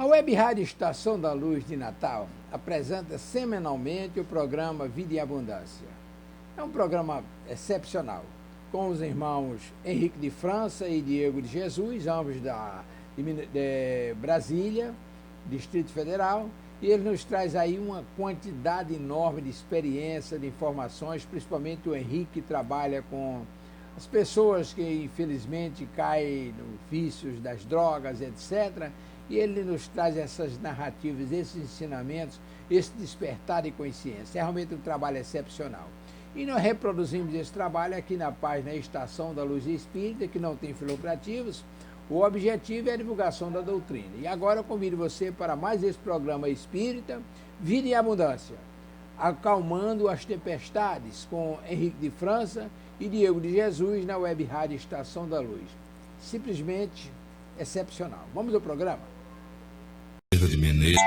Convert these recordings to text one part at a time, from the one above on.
Web Rádio Estação da Luz de Natal apresenta semanalmente o programa Vida e Abundância. É um programa excepcional, com os irmãos Henrique de França e Diego de Jesus, ambos de Brasília, Distrito Federal, e ele nos traz aí uma quantidade enorme de experiência, de informações, principalmente o Henrique, que trabalha com as pessoas que infelizmente caem nos vícios das drogas, etc., e ele nos traz essas narrativas, esses ensinamentos, esse despertar de consciência. É realmente um trabalho excepcional. E nós reproduzimos esse trabalho aqui na página Estação da Luz Espírita, que não tem fins lucrativos. O objetivo é a divulgação da doutrina. E agora eu convido você para mais esse programa espírita, Vida e Abundância, acalmando as tempestades, com Henrique de França e Diego de Jesus na Web Rádio Estação da Luz. Simplesmente excepcional. Vamos ao programa? De Menezes.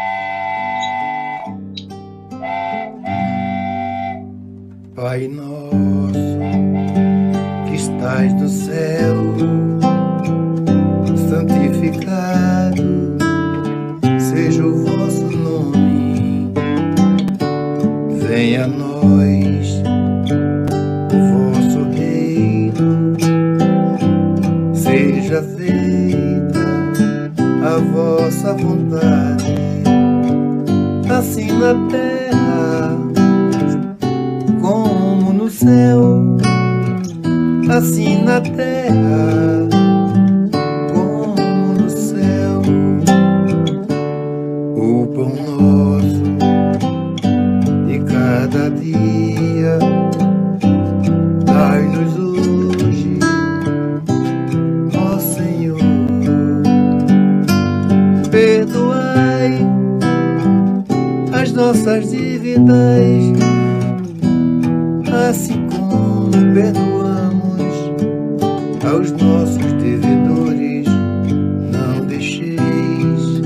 Pai nosso, que estais no céu, santificado seja o vosso nome. Venha a nós o vosso reino, seja feita a vossa vontade, assim na terra como no céu, assim na terra como no céu. O pão nosso de cada dia dai-nos hoje, ó Senhor. Perdoai as nossas dívidas, assim como perdoamos aos nossos devedores. Não deixeis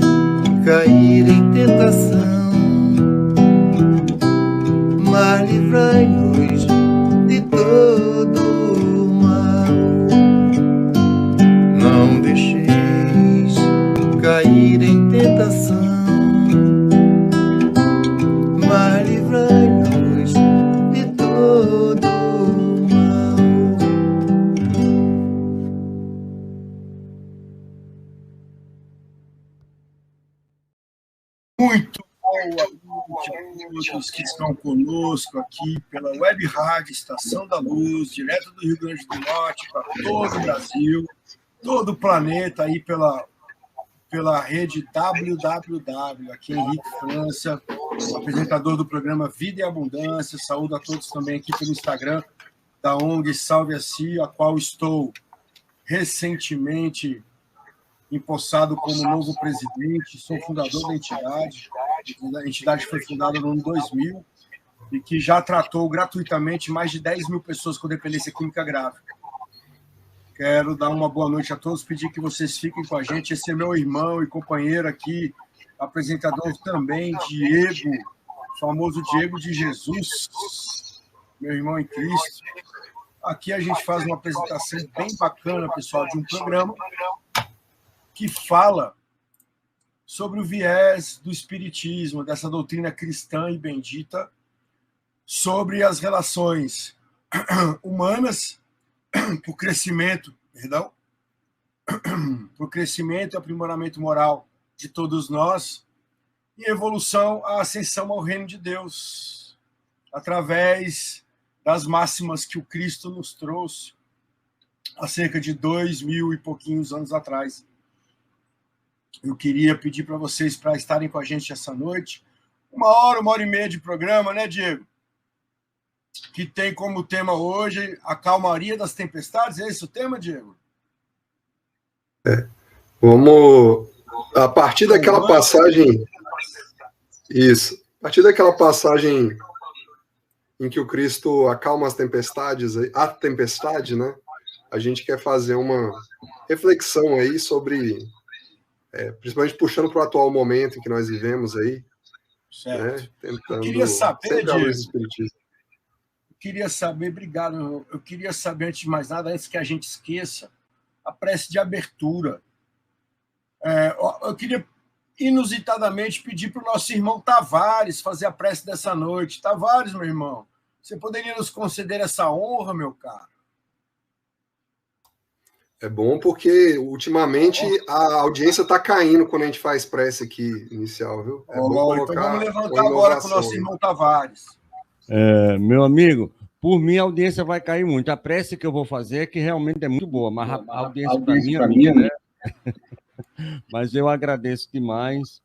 cair em tentação, mas livrai-nos de todo o mal. Não deixeis cair em tentação, mas livrai-nos de todo o mal. Muito boa noite a todos que estão conosco aqui pela Web Rádio Estação da Luz, direto do Rio Grande do Norte para todo o Brasil, todo o planeta aí pela rede www. Aqui é Henrique França, apresentador do programa Vida e Abundância. Saúdo a todos também aqui pelo Instagram da ONG Salve a Si, a qual estou recentemente empossado como novo presidente. Sou fundador da entidade. A entidade foi fundada no ano 2000 e que já tratou gratuitamente mais de 10 mil pessoas com dependência química grave. Quero dar uma boa noite a todos, pedir que vocês fiquem com a gente. Esse é meu irmão e companheiro aqui, apresentador também, Diego, famoso Diego de Jesus, meu irmão em Cristo. Aqui a gente faz uma apresentação bem bacana, pessoal, de um programa que fala sobre o viés do espiritismo, dessa doutrina cristã e bendita, sobre as relações humanas, para o crescimento e aprimoramento moral de todos nós, e evolução, a ascensão ao reino de Deus, através das máximas que o Cristo nos trouxe há cerca de 2000 e pouquinhos anos atrás. Eu queria pedir para vocês para estarem com a gente essa noite, 1 hora e meia de programa, né, Diego? Que tem como tema hoje a calmaria das tempestades. É esse o tema, Diego? Vamos, a partir daquela passagem, isso, a partir daquela passagem em que o Cristo acalma as tempestades, a tempestade, né? A gente quer fazer uma reflexão aí sobre, principalmente puxando para o atual momento em que nós vivemos aí, certo. Né? Tentando eu queria saber, Diego, eu queria saber, antes de mais nada, antes que a gente esqueça, a prece de abertura. Eu queria inusitadamente pedir para o nosso irmão Tavares fazer a prece dessa noite. Tavares, meu irmão, você poderia nos conceder essa honra, meu caro? É bom porque, ultimamente, a audiência está caindo quando a gente faz prece aqui inicial, viu? É bom colocar então vamos levantar agora com o nosso irmão Tavares. Meu amigo, por mim a audiência vai cair muito. A prece que eu vou fazer é que realmente é muito boa, mas a audiência para mim, né? Mas eu agradeço demais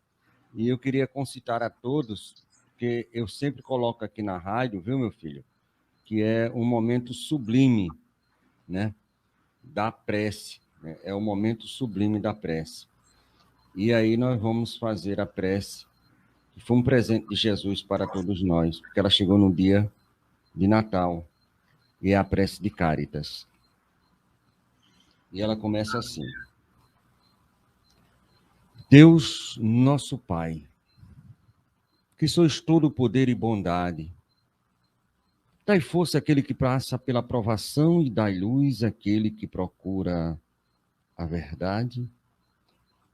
e eu queria concitar a todos, que eu sempre coloco aqui na rádio, viu, meu filho, que é um momento sublime, né, da prece, né? É o momento sublime da prece. E aí nós vamos fazer a prece, que foi um presente de Jesus para todos nós, porque ela chegou no dia de Natal, e é a prece de Cáritas. E ela começa assim: Deus, nosso Pai, que sois todo poder e bondade, dai força àquele que passa pela provação e dai luz àquele que procura a verdade.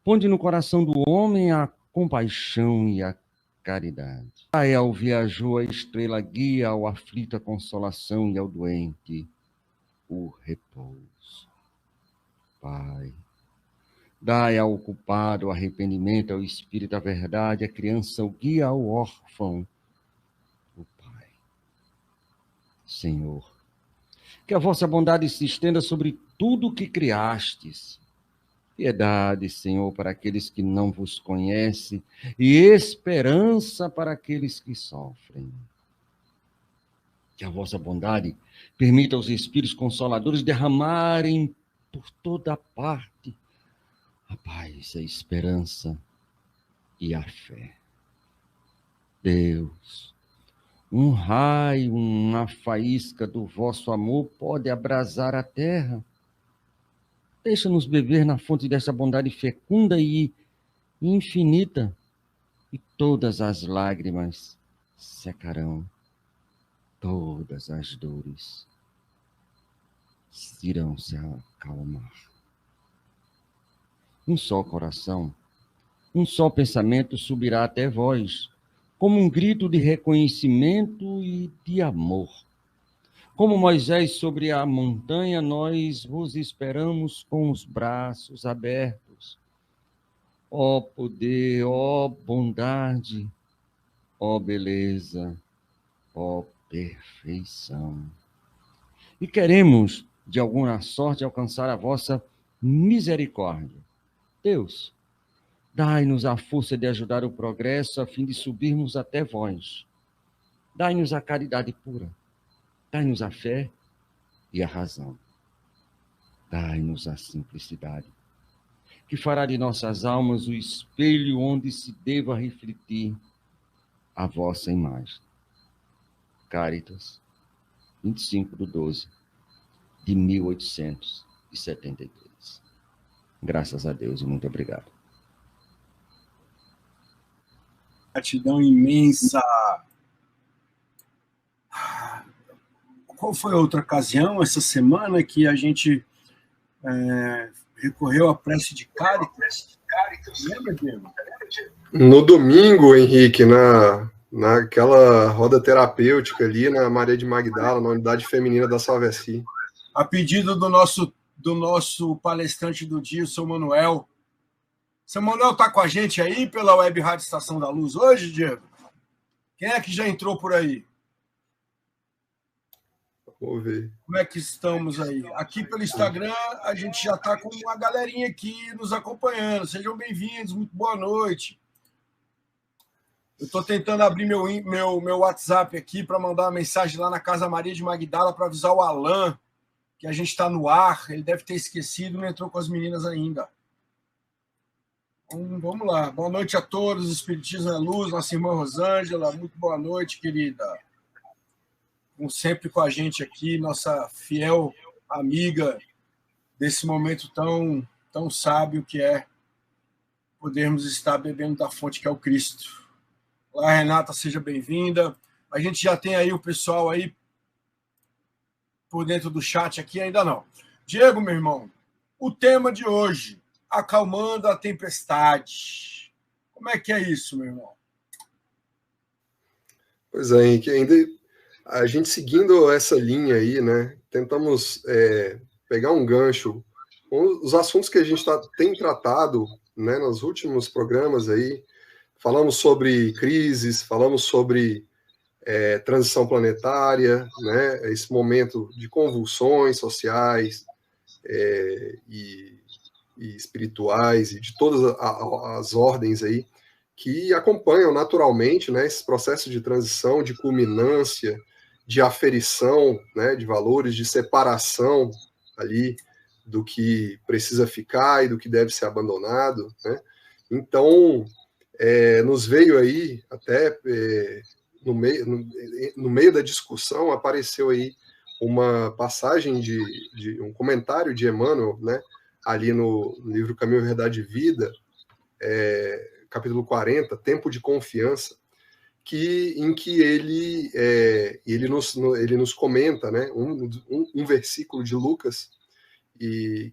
Ponde no coração do homem a compaixão e a caridade. Dai ao viajou a estrela guia, ao aflito a consolação e ao doente o repouso. Pai, dai ao culpado o arrependimento, ao espírito a verdade, a criança o guia, ao órfão o Pai. Senhor, que a vossa bondade se estenda sobre tudo o que criastes. Piedade, Senhor, para aqueles que não vos conhecem e esperança para aqueles que sofrem. Que a vossa bondade permita aos Espíritos Consoladores derramarem por toda parte a paz, a esperança e a fé. Deus, um raio, uma faísca do vosso amor pode abrasar a terra. Deixa-nos beber na fonte dessa bondade fecunda e infinita, e todas as lágrimas secarão, todas as dores irão se acalmar. Um só coração, um só pensamento subirá até vós, como um grito de reconhecimento e de amor. Como Moisés sobre a montanha, nós vos esperamos com os braços abertos. Ó poder, ó bondade, ó beleza, ó perfeição. E queremos, de alguma sorte, alcançar a vossa misericórdia. Deus, dai-nos a força de ajudar o progresso a fim de subirmos até vós. Dai-nos a caridade pura. Dai-nos a fé e a razão. Dai-nos a simplicidade, que fará de nossas almas o espelho onde se deva refletir a vossa imagem. Cáritas, 25/12/1873. Graças a Deus e muito obrigado. Gratidão imensa. Qual foi a outra ocasião, essa semana, que a gente recorreu à prece de Cáritas? Lembra, Diego? No domingo, Henrique, naquela roda terapêutica ali na Maria de Magdala, na unidade feminina da Salveci. A pedido do nosso palestrante do dia, o seu Manuel. Seu Manuel está com a gente aí pela Web Rádio Estação da Luz hoje, Diego? Quem é que já entrou por aí? Vou ver. Como é que estamos aí? Aqui pelo Instagram, a gente já está com uma galerinha aqui nos acompanhando. Sejam bem-vindos, muito boa noite. Eu estou tentando abrir meu WhatsApp aqui para mandar uma mensagem lá na Casa Maria de Magdala para avisar o Alain que a gente está no ar. Ele deve ter esquecido, não entrou com as meninas ainda. Vamos lá. Boa noite a todos, Espiritismo na Luz, nossa irmã Rosângela. Muito boa noite, querida. Como sempre com a gente aqui, nossa fiel amiga desse momento tão sábio que é podermos estar bebendo da fonte que é o Cristo. Olá, Renata, seja bem-vinda. A gente já tem aí o pessoal aí por dentro do chat aqui, ainda não. Diego, meu irmão, o tema de hoje, acalmando a tempestade. Como é que é isso, meu irmão? Pois é, Henrique, ainda a gente seguindo essa linha aí, né? Tentamos pegar um gancho com os assuntos que a gente tem tratado, né, nos últimos programas aí. Falamos sobre crises, falamos sobre transição planetária, né, esse momento de convulsões sociais e espirituais e de todas as ordens aí que acompanham naturalmente, né, esse processo de transição, de culminância, de aferição, né, de valores, de separação ali do que precisa ficar e do que deve ser abandonado, né? Então, nos veio aí até no meio da discussão apareceu aí uma passagem de um comentário de Emmanuel, né, ali no livro Caminho, Verdade e Vida, capítulo 40, Tempo de Confiança, em que ele nos comenta, né, um versículo de Lucas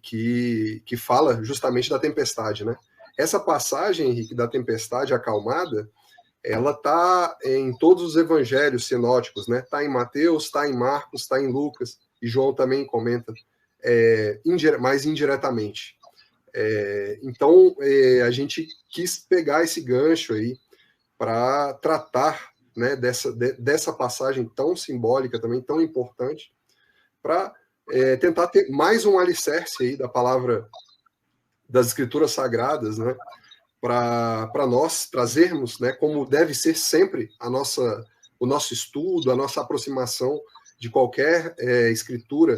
que fala justamente da tempestade, né? Essa passagem, Henrique, da tempestade acalmada, ela está em todos os evangelhos sinóticos, né? Está em Mateus, está em Marcos, está em Lucas, e João também comenta mais indiretamente. Então, a gente quis pegar esse gancho aí para tratar, né, dessa passagem tão simbólica, também tão importante, para tentar ter mais um alicerce aí da palavra das Escrituras Sagradas, né, para nós trazermos, né, como deve ser sempre o nosso estudo, a nossa aproximação de qualquer escritura,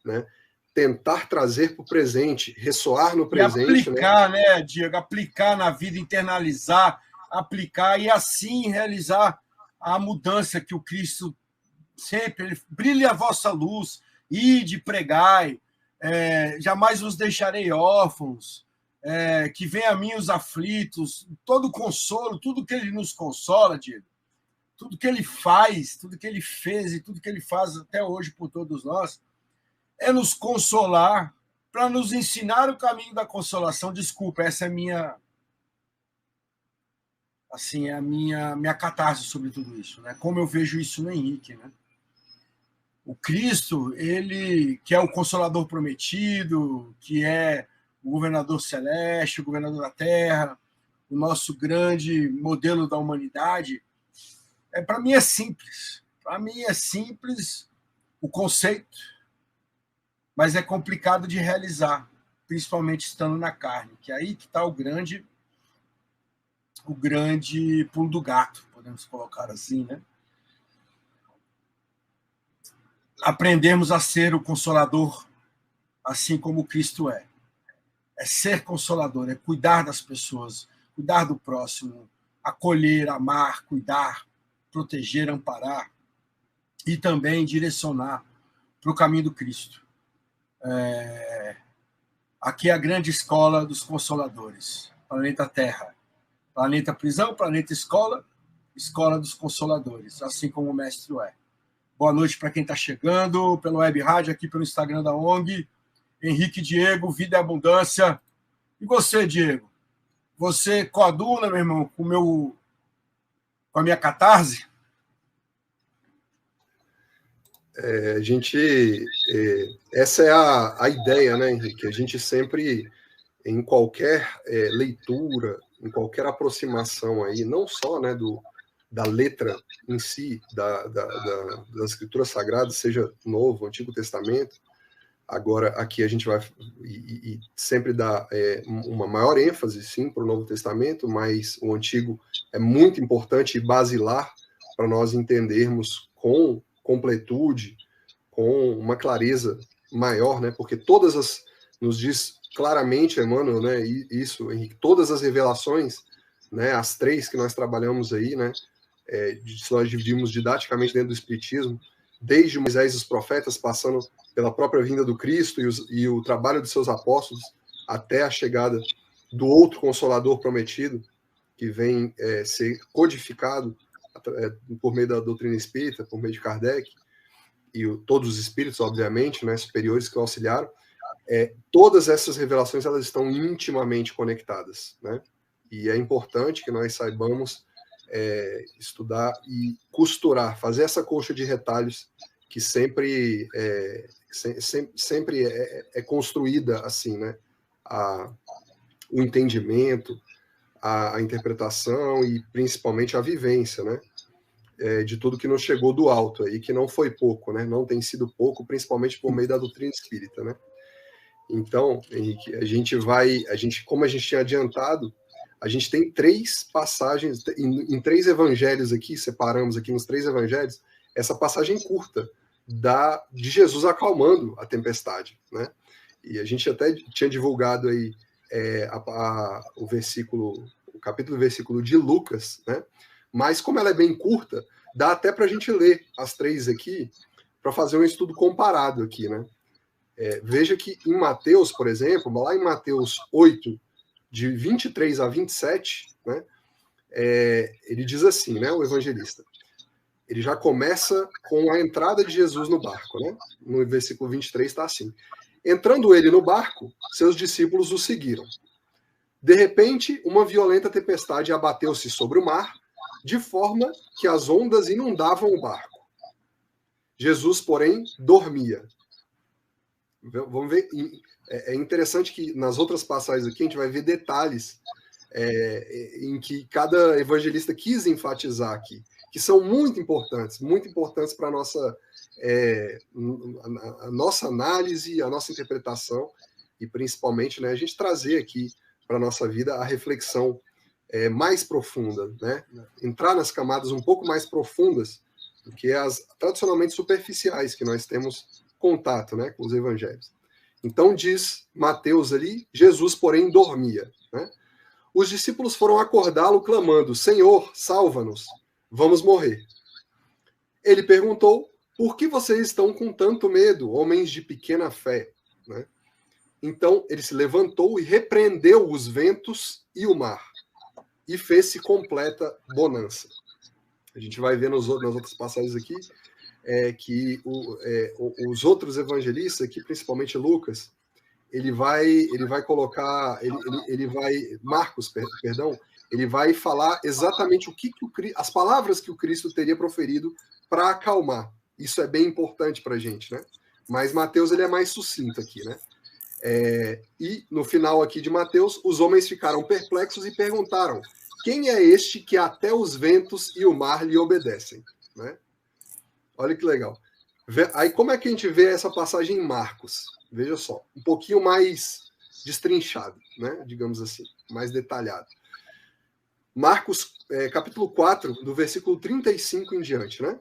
né, tentar trazer para o presente, ressoar no presente. E aplicar, né, Diego? Aplicar na vida, internalizar, aplicar e assim realizar a mudança que o Cristo sempre... Brilhe a vossa luz, ide, pregai, jamais vos deixarei órfãos, que venha a mim os aflitos, todo consolo, tudo que ele nos consola, Diego, tudo que ele faz, tudo que ele fez e tudo que ele faz até hoje por todos nós, é nos consolar, para nos ensinar o caminho da consolação. Desculpa, essa é a minha catarse sobre tudo isso, né? Como eu vejo isso no Henrique, né? O Cristo, ele que é o Consolador prometido, que é o governador celeste, o governador da terra, o nosso grande modelo da humanidade, para mim é simples. Para mim é simples o conceito, mas é complicado de realizar, principalmente estando na carne, que é aí que está o grande pulo do gato, podemos colocar assim, né? Aprendermos a ser o consolador, assim como Cristo é. É ser consolador, é cuidar das pessoas, cuidar do próximo, acolher, amar, cuidar, proteger, amparar e também direcionar para o caminho do Cristo. Aqui é a grande escola dos consoladores, planeta Terra. Planeta prisão, planeta escola, escola dos consoladores, assim como o mestre é. Boa noite para quem está chegando, pelo Web Rádio, aqui pelo Instagram da ONG. Henrique Diego, Vida e Abundância. E você, Diego? Você coaduna, meu irmão, com a minha catarse? Essa é a ideia, né, Henrique? A gente sempre, em qualquer leitura, em qualquer aproximação aí, não só, né, da letra em si, das Escrituras Sagradas, seja Novo, Antigo Testamento, agora aqui a gente vai e sempre dá uma maior ênfase, sim, para o Novo Testamento, mas o Antigo é muito importante e basilar para nós entendermos com completude, com uma clareza maior, né? Porque nos diz claramente, Emmanuel, né? Isso, Henrique, todas as revelações, né? As 3 que nós trabalhamos aí, né? Nós dividimos didaticamente dentro do Espiritismo, desde Moisés e os profetas, passando pela própria vinda do Cristo e o trabalho de seus apóstolos, até a chegada do outro Consolador prometido, que vem ser codificado por meio da doutrina espírita, por meio de Kardec, e todos os espíritos, obviamente, né, superiores que o auxiliaram. Todas essas revelações elas estão intimamente conectadas, né? E é importante que nós saibamos estudar e costurar, fazer essa colcha de retalhos que sempre é construída assim, né? O entendimento, a interpretação e principalmente a vivência, né? De tudo que nos chegou do alto aí, que não foi pouco, né? Não tem sido pouco, principalmente por meio da doutrina espírita, né? Então, Henrique, como a gente tinha adiantado, a gente tem 3 passagens, em 3 evangelhos aqui, separamos aqui nos 3 evangelhos, essa passagem curta de Jesus acalmando a tempestade, né? E a gente até tinha divulgado aí o capítulo versículo de Lucas, né? Mas como ela é bem curta, dá até para a gente ler as 3 aqui, para fazer um estudo comparado aqui, né? Veja que em Mateus, por exemplo, lá em Mateus 8, de 23 a 27, né? Ele diz assim, né? O evangelista. Ele já começa com a entrada de Jesus no barco, né? No versículo 23 está assim. Entrando ele no barco, seus discípulos o seguiram. De repente, uma violenta tempestade abateu-se sobre o mar, de forma que as ondas inundavam o barco. Jesus, porém, dormia. Vamos ver. É interessante que nas outras passagens aqui a gente vai ver detalhes em que cada evangelista quis enfatizar aqui, que são muito importantes para a nossa análise, a nossa interpretação e principalmente, né, a gente trazer aqui para a nossa vida a reflexão mais profunda, né? Entrar nas camadas um pouco mais profundas do que as tradicionalmente superficiais que nós temos contato, né, com os evangelhos. Então diz Mateus ali, Jesus, porém, dormia, né? Os discípulos foram acordá-lo clamando, Senhor, salva-nos, vamos morrer. Ele perguntou, por que vocês estão com tanto medo, homens de pequena fé? Né? Então ele se levantou e repreendeu os ventos e o mar, e fez-se completa bonança. A gente vai ver nas outras passagens aqui que os outros evangelistas, aqui, principalmente Lucas, ele vai colocar, Marcos, perdão, ele vai falar exatamente as palavras que o Cristo teria proferido para acalmar. Isso é bem importante para a gente, né? Mas Mateus ele é mais sucinto aqui, né? E no final aqui de Mateus, os homens ficaram perplexos e perguntaram: quem é este que até os ventos e o mar lhe obedecem? Né? Olha que legal. Aí como é que a gente vê essa passagem em Marcos? Veja só, um pouquinho mais destrinchado, né? Digamos assim, mais detalhado. Marcos, capítulo 4, do versículo 35 em diante, né?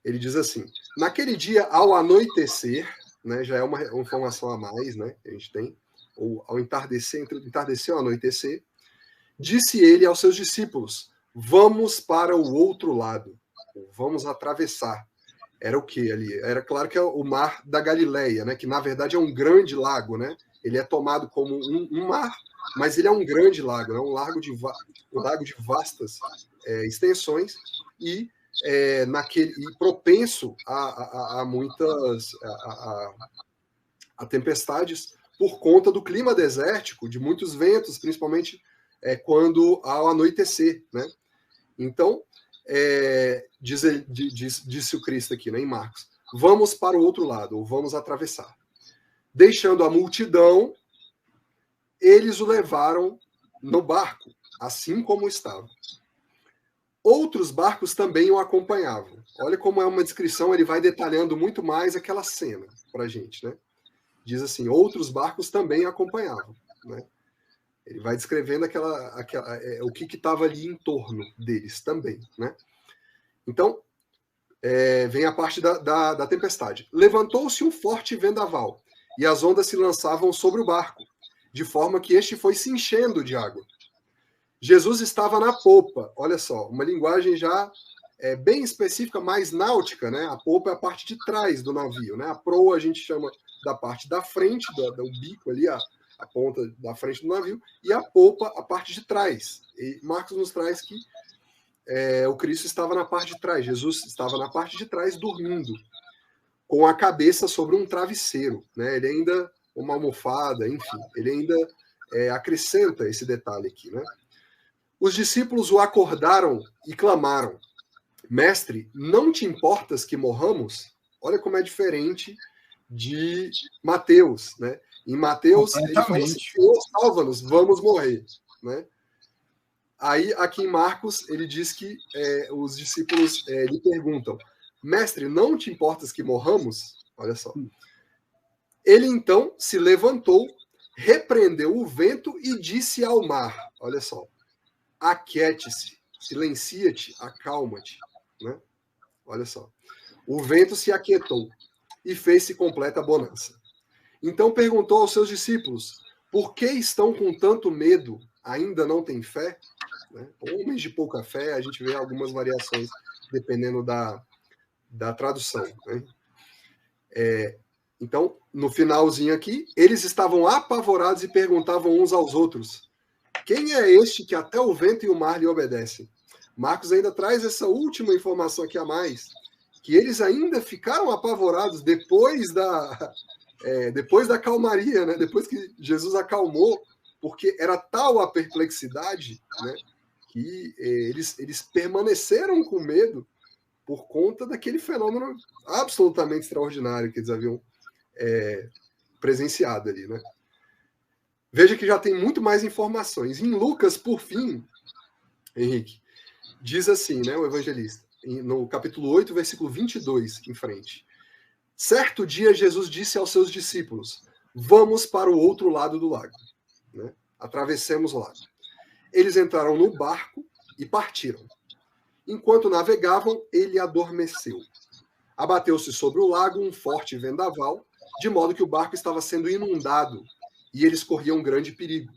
Ele diz assim, naquele dia, ao anoitecer, né, já é uma informação a mais, né, que a gente tem, ou ao entardecer, entre entardecer e ao anoitecer, disse ele aos seus discípulos, vamos para o outro lado, vamos atravessar. Era o que ali? Era claro que é o mar da Galileia, né, que na verdade é um grande lago, né? Ele é tomado como um mar, mas ele é um grande lago, né? Um lago de vastas extensões e propenso a muitas a tempestades por conta do clima desértico, de muitos ventos, principalmente quando ao anoitecer, né? Então, disse o Cristo aqui, né, em Marcos, vamos para o outro lado, ou vamos atravessar. Deixando a multidão, eles o levaram no barco, assim como estava. Outros barcos também o acompanhavam. Olha como é uma descrição, ele vai detalhando muito mais aquela cena para a gente, né? Diz assim, outros barcos também acompanhavam, né? Ele vai descrevendo o que estava ali em torno deles também, né? Então, vem a parte da tempestade. Levantou-se um forte vendaval, e as ondas se lançavam sobre o barco, de forma que este foi se enchendo de água. Jesus estava na popa, olha só, uma linguagem já bem específica, mais náutica, né? A popa é a parte de trás do navio, né? A proa a gente chama da parte da frente, do bico ali, a ponta da frente do navio, e a popa a parte de trás. E Marcos nos traz que o Cristo estava na parte de trás, Jesus estava na parte de trás dormindo, com a cabeça sobre um travesseiro, né? Ele ainda, uma almofada, enfim, ele ainda acrescenta esse detalhe aqui, né? Os discípulos o acordaram e clamaram: Mestre, não te importas que morramos? Olha como é diferente de Mateus, né? Em Mateus, ele fala assim: Senhor, salva-nos, vamos morrer, né? Aí, aqui em Marcos, ele diz que os discípulos lhe perguntam: Mestre, não te importas que morramos? Olha só. Ele então se levantou, repreendeu o vento e disse ao mar: olha só, aquiete-se, silencia-te, acalma-te, né? Olha só. O vento se aquietou e fez-se completa bonança. Então perguntou aos seus discípulos: por que estão com tanto medo? Ainda não têm fé? Né? Homens de pouca fé, a gente vê algumas variações dependendo da tradução. Né? Então, no finalzinho aqui, eles estavam apavorados e perguntavam uns aos outros: quem é este que até o vento e o mar lhe obedecem? Marcos ainda traz essa última informação aqui a mais, que eles ainda ficaram apavorados depois da calmaria, né? Depois que Jesus acalmou, porque era tal a perplexidade, né? Que eles permaneceram com medo por conta daquele fenômeno absolutamente extraordinário que eles haviam presenciado ali, né? Veja que já tem muito mais informações. Em Lucas, por fim, Henrique, diz assim, né, o evangelista, no capítulo 8, versículo 22, em frente. Certo dia, Jesus disse aos seus discípulos: vamos para o outro lado do lago. Né? Atravessemos o lago. Eles entraram no barco e partiram. Enquanto navegavam, ele adormeceu. Abateu-se sobre o lago um forte vendaval, de modo que o barco estava sendo inundado e eles corriam um grande perigo.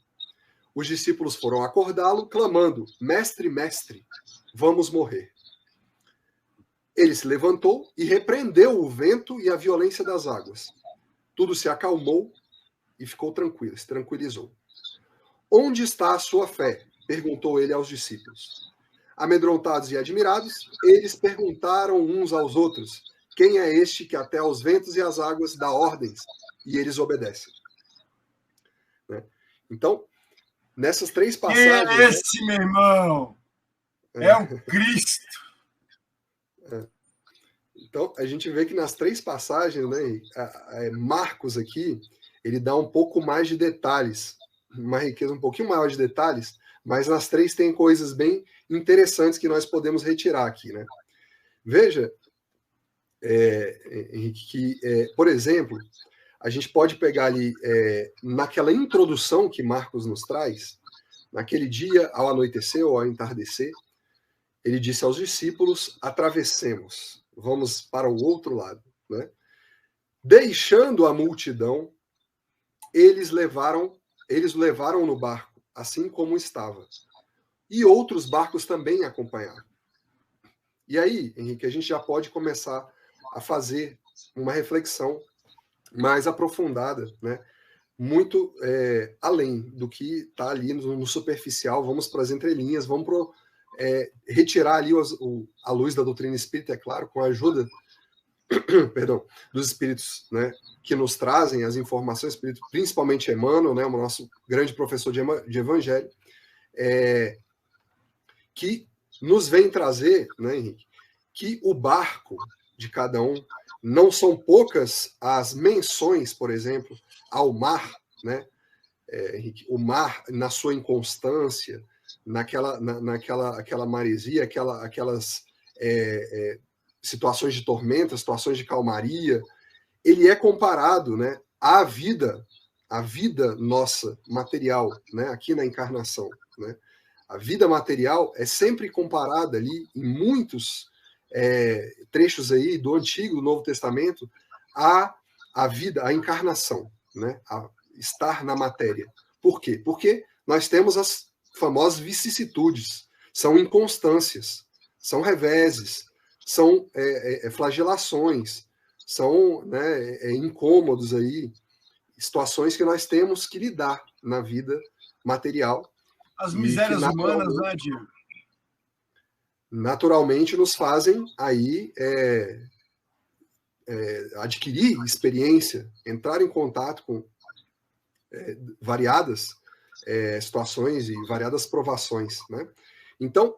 Os discípulos foram acordá-lo, clamando: Mestre, mestre, vamos morrer. Ele se levantou e repreendeu o vento e a violência das águas. Tudo se acalmou e ficou tranquilo, se tranquilizou. Onde está a sua fé? Perguntou ele aos discípulos. Amedrontados e admirados, eles perguntaram uns aos outros: quem é este que até aos ventos e às águas dá ordens e eles obedecem? Né? Então, nessas três passagens... Quem é esse, meu irmão? É o Cristo. Então, a gente vê que nas três passagens, né, Marcos aqui, ele dá um pouco mais de detalhes, uma riqueza um pouquinho maior de detalhes, mas nas três tem coisas bem interessantes que nós podemos retirar aqui, né? Veja, Henrique, que, por exemplo, a gente pode pegar ali, naquela introdução que Marcos nos traz, naquele dia, ao anoitecer ou ao entardecer, ele disse aos discípulos: atravessemos, vamos para o outro lado. Né? Deixando a multidão, eles levaram no barco, assim como estava. E outros barcos também acompanharam. E aí, Henrique, a gente já pode começar a fazer uma reflexão mais aprofundada, né? Muito além do que está ali no superficial. Vamos para as entrelinhas, vamos retirar ali a luz da doutrina espírita, é claro, com a ajuda dos espíritos, né, que nos trazem as informações, principalmente Emmanuel, né, o nosso grande professor de evangelho, que nos vem trazer, né, Henrique, que o barco de cada um, não são poucas as menções, por exemplo, ao mar, né, Henrique, o mar na sua inconstância, naquela maresia, aquelas situações de tormenta, situações de calmaria, ele é comparado, né, à vida nossa material, né, aqui na encarnação, né? A vida material é sempre comparada ali em muitos trechos aí do Antigo, do Novo Testamento, à vida, à encarnação, né, a estar na matéria. Por quê? Porque nós temos as famosas vicissitudes, são inconstâncias, são reveses, são flagelações, são, né, incômodos aí, situações que nós temos que lidar na vida material. As misérias humanas, né, Diego? Naturalmente nos fazem aí adquirir experiência, entrar em contato com variadas situações e variadas provações, né? Então,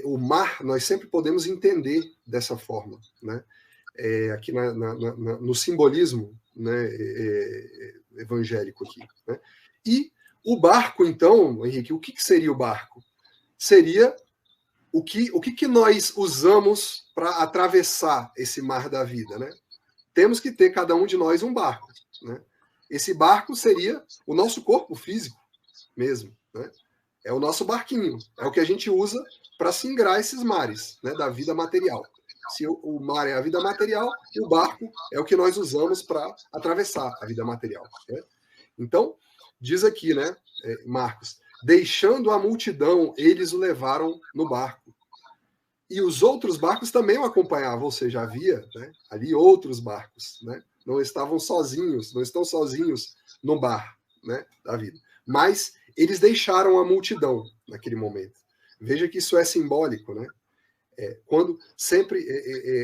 o mar, nós sempre podemos entender dessa forma, né? Aqui no simbolismo, né, evangélico aqui, né? E o barco, então, Henrique, o que seria o barco? Seria o que nós usamos para atravessar esse mar da vida, né? Temos que ter, cada um de nós, um barco, né? Esse barco seria o nosso corpo físico mesmo, né? É o nosso barquinho, é o que a gente usa para singrar esses mares, né, da vida material. Se o mar é a vida material, o barco é o que nós usamos para atravessar a vida material, né? Então, diz aqui, né, Marcos, deixando a multidão, eles o levaram no barco. E os outros barcos também o acompanhavam, ou seja, havia, né, ali outros barcos, né? Não estavam sozinhos, não estão sozinhos no bar, né, da vida. Mas eles deixaram a multidão naquele momento. Veja que isso é simbólico, né? Quando sempre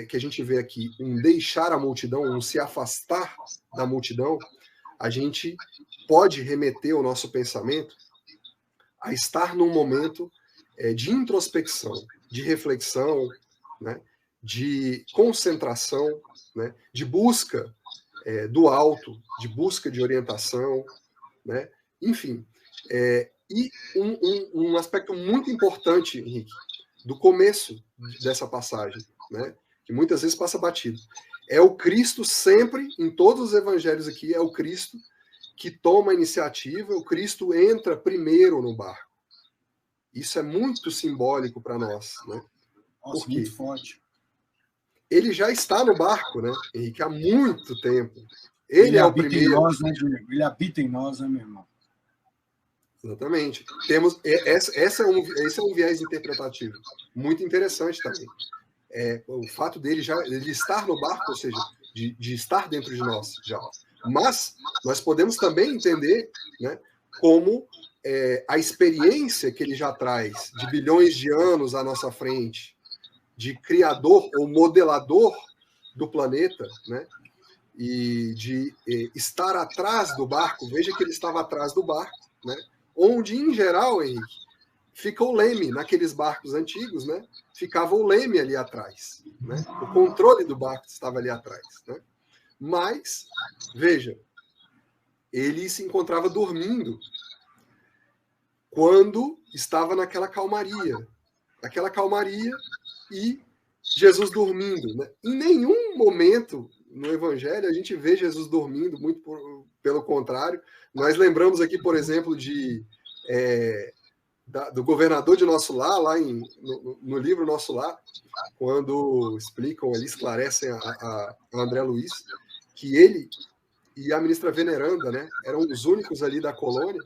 que a gente vê aqui um deixar a multidão, um se afastar da multidão, a gente pode remeter o nosso pensamento a estar num momento de introspecção, de reflexão, né? De concentração, né? De busca do alto, de busca de orientação, né? Enfim, e um aspecto muito importante, Henrique, do começo dessa passagem, né, que muitas vezes passa batido, é o Cristo sempre, em todos os evangelhos aqui, é o Cristo que toma a iniciativa, o Cristo entra primeiro no barco. Isso é muito simbólico para nós, né? Nossa, porque muito forte. Ele já está no barco, né, Henrique, há muito tempo. Ele é o primeiro. Nós, né, Diego? Ele habita em nós, né, meu irmão? Exatamente. Esse é um viés interpretativo muito interessante também. O fato dele ele estar no barco, ou seja, de estar dentro de nós já. Mas nós podemos também entender, né, como a experiência que ele já traz de bilhões de anos à nossa frente, de criador ou modelador do planeta, né, e de estar atrás do barco. Veja que ele estava atrás do barco, né, onde, em geral, Henrique, fica o leme, naqueles barcos antigos, né? Ficava o leme ali atrás, né? O controle do barco estava ali atrás, né? Mas, veja, ele se encontrava dormindo quando estava naquela calmaria e Jesus dormindo, né? Em nenhum momento no Evangelho a gente vê Jesus dormindo, muito pelo contrário. Nós lembramos aqui, por exemplo, do governador de Nosso Lar, lá no livro Nosso Lar, quando explicam ali, esclarecem a André Luiz, que ele e a ministra Veneranda, né, eram os únicos ali da colônia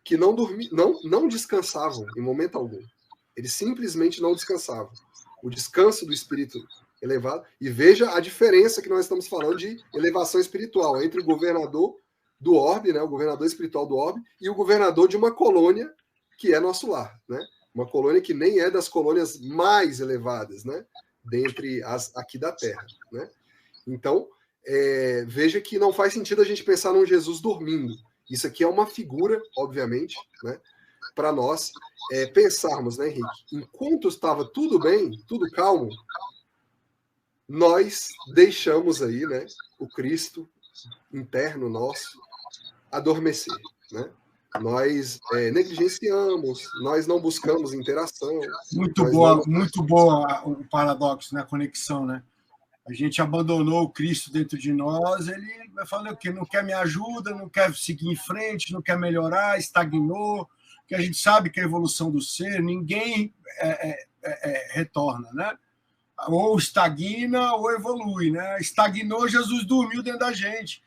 que não descansavam em momento algum. Eles simplesmente não descansavam. O descanso do espírito elevado. E veja a diferença que nós estamos falando de elevação espiritual entre o governador do orbe, né, o governador espiritual do orbe, e o governador de uma colônia que é Nosso Lar, né? Uma colônia que nem é das colônias mais elevadas, né, dentre as aqui da Terra, né? Então, veja que não faz sentido a gente pensar num Jesus dormindo. Isso aqui é uma figura, obviamente, né, para nós pensarmos, né, Henrique? Enquanto estava tudo bem, tudo calmo, nós deixamos aí, né, o Cristo interno nosso adormecer, né? Nós negligenciamos, nós não buscamos interação. Muito boa o paradoxo, né? A conexão, né? A gente abandonou o Cristo dentro de nós, ele vai falar o quê? Não quer me ajuda, não quer seguir em frente, não quer melhorar, estagnou, que a gente sabe que a evolução do ser, ninguém retorna, né? Ou estagna ou evolui, né? Estagnou, Jesus dormiu dentro da gente.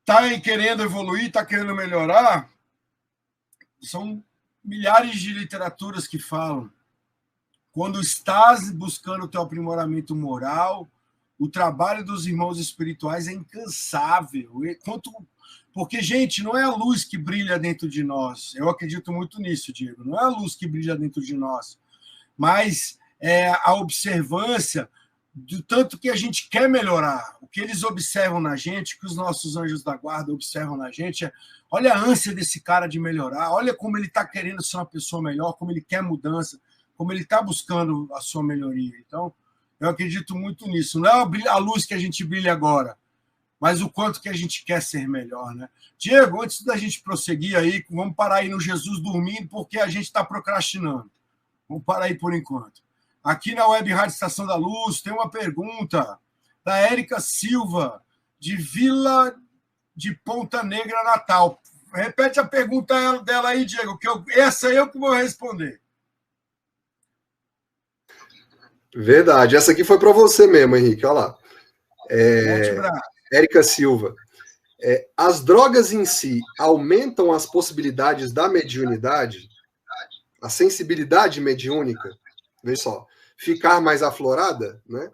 Está querendo evoluir, está querendo melhorar, são milhares de literaturas que falam. Quando estás buscando o teu aprimoramento moral, o trabalho dos irmãos espirituais é incansável. Porque, gente, não é a luz que brilha dentro de nós. Eu acredito muito nisso, Diego. Não é a luz que brilha dentro de nós, mas é a observância do tanto que a gente quer melhorar, o que eles observam na gente, que os nossos anjos da guarda observam na gente, olha a ânsia desse cara de melhorar, olha como ele está querendo ser uma pessoa melhor, como ele quer mudança, como ele está buscando a sua melhoria. Então, eu acredito muito nisso. Não é a luz que a gente brilha agora, mas o quanto que a gente quer ser melhor, né? Diego, antes da gente prosseguir aí, vamos parar aí no Jesus dormindo, porque a gente está procrastinando. Vamos parar aí por enquanto. Aqui na Web Rádio Estação da Luz tem uma pergunta da Érica Silva, de Vila de Ponta Negra, Natal. Repete a pergunta dela aí, Diego, que essa eu que vou responder. Verdade. Essa aqui foi para você mesmo, Henrique. Olha lá. Érica Silva. As drogas em si aumentam as possibilidades da mediunidade? A sensibilidade mediúnica? Veja só. Ficar mais aflorada, né?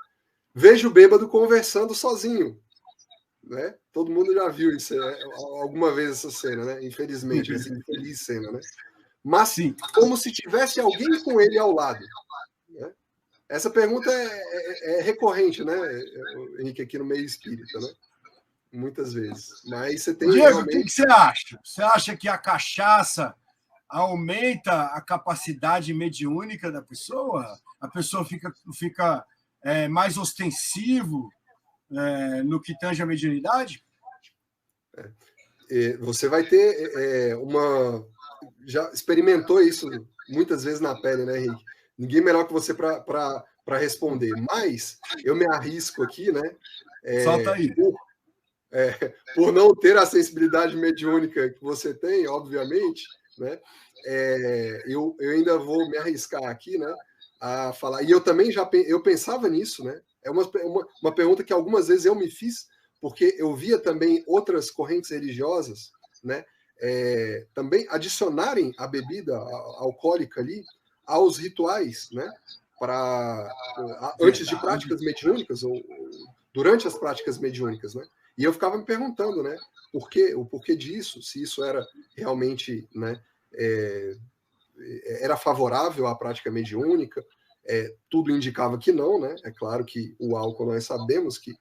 Vejo o bêbado conversando sozinho, né? Todo mundo já viu isso alguma vez, essa cena, né? Infelizmente, essa infeliz cena, né? Mas sim, como se tivesse alguém com ele ao lado, né? Essa pergunta é recorrente, né, Henrique, aqui no meio espírita, né? Muitas vezes. Mas você tem. Diego, realmente... o que você acha? Você acha que a cachaça aumenta a capacidade mediúnica da pessoa? A pessoa fica mais ostensivo no que tange a mediunidade? Você vai ter já experimentou isso muitas vezes na pele, né, Henrique? Ninguém melhor que você para responder. Mas eu me arrisco aqui, né? Solta aí. Por não ter a sensibilidade mediúnica que você tem, obviamente, né? Eu ainda vou me arriscar aqui, né? A falar. E eu também eu pensava nisso, né? É uma pergunta que algumas vezes eu me fiz, porque eu via também outras correntes religiosas, né? Também adicionarem a bebida alcoólica ali aos rituais, né? Antes de práticas mediúnicas ou durante as práticas mediúnicas, né? E eu ficava me perguntando, né? O porquê disso? Se isso era realmente, né? Era favorável à prática mediúnica? Tudo indicava que não, né? É claro que o álcool nós sabemos que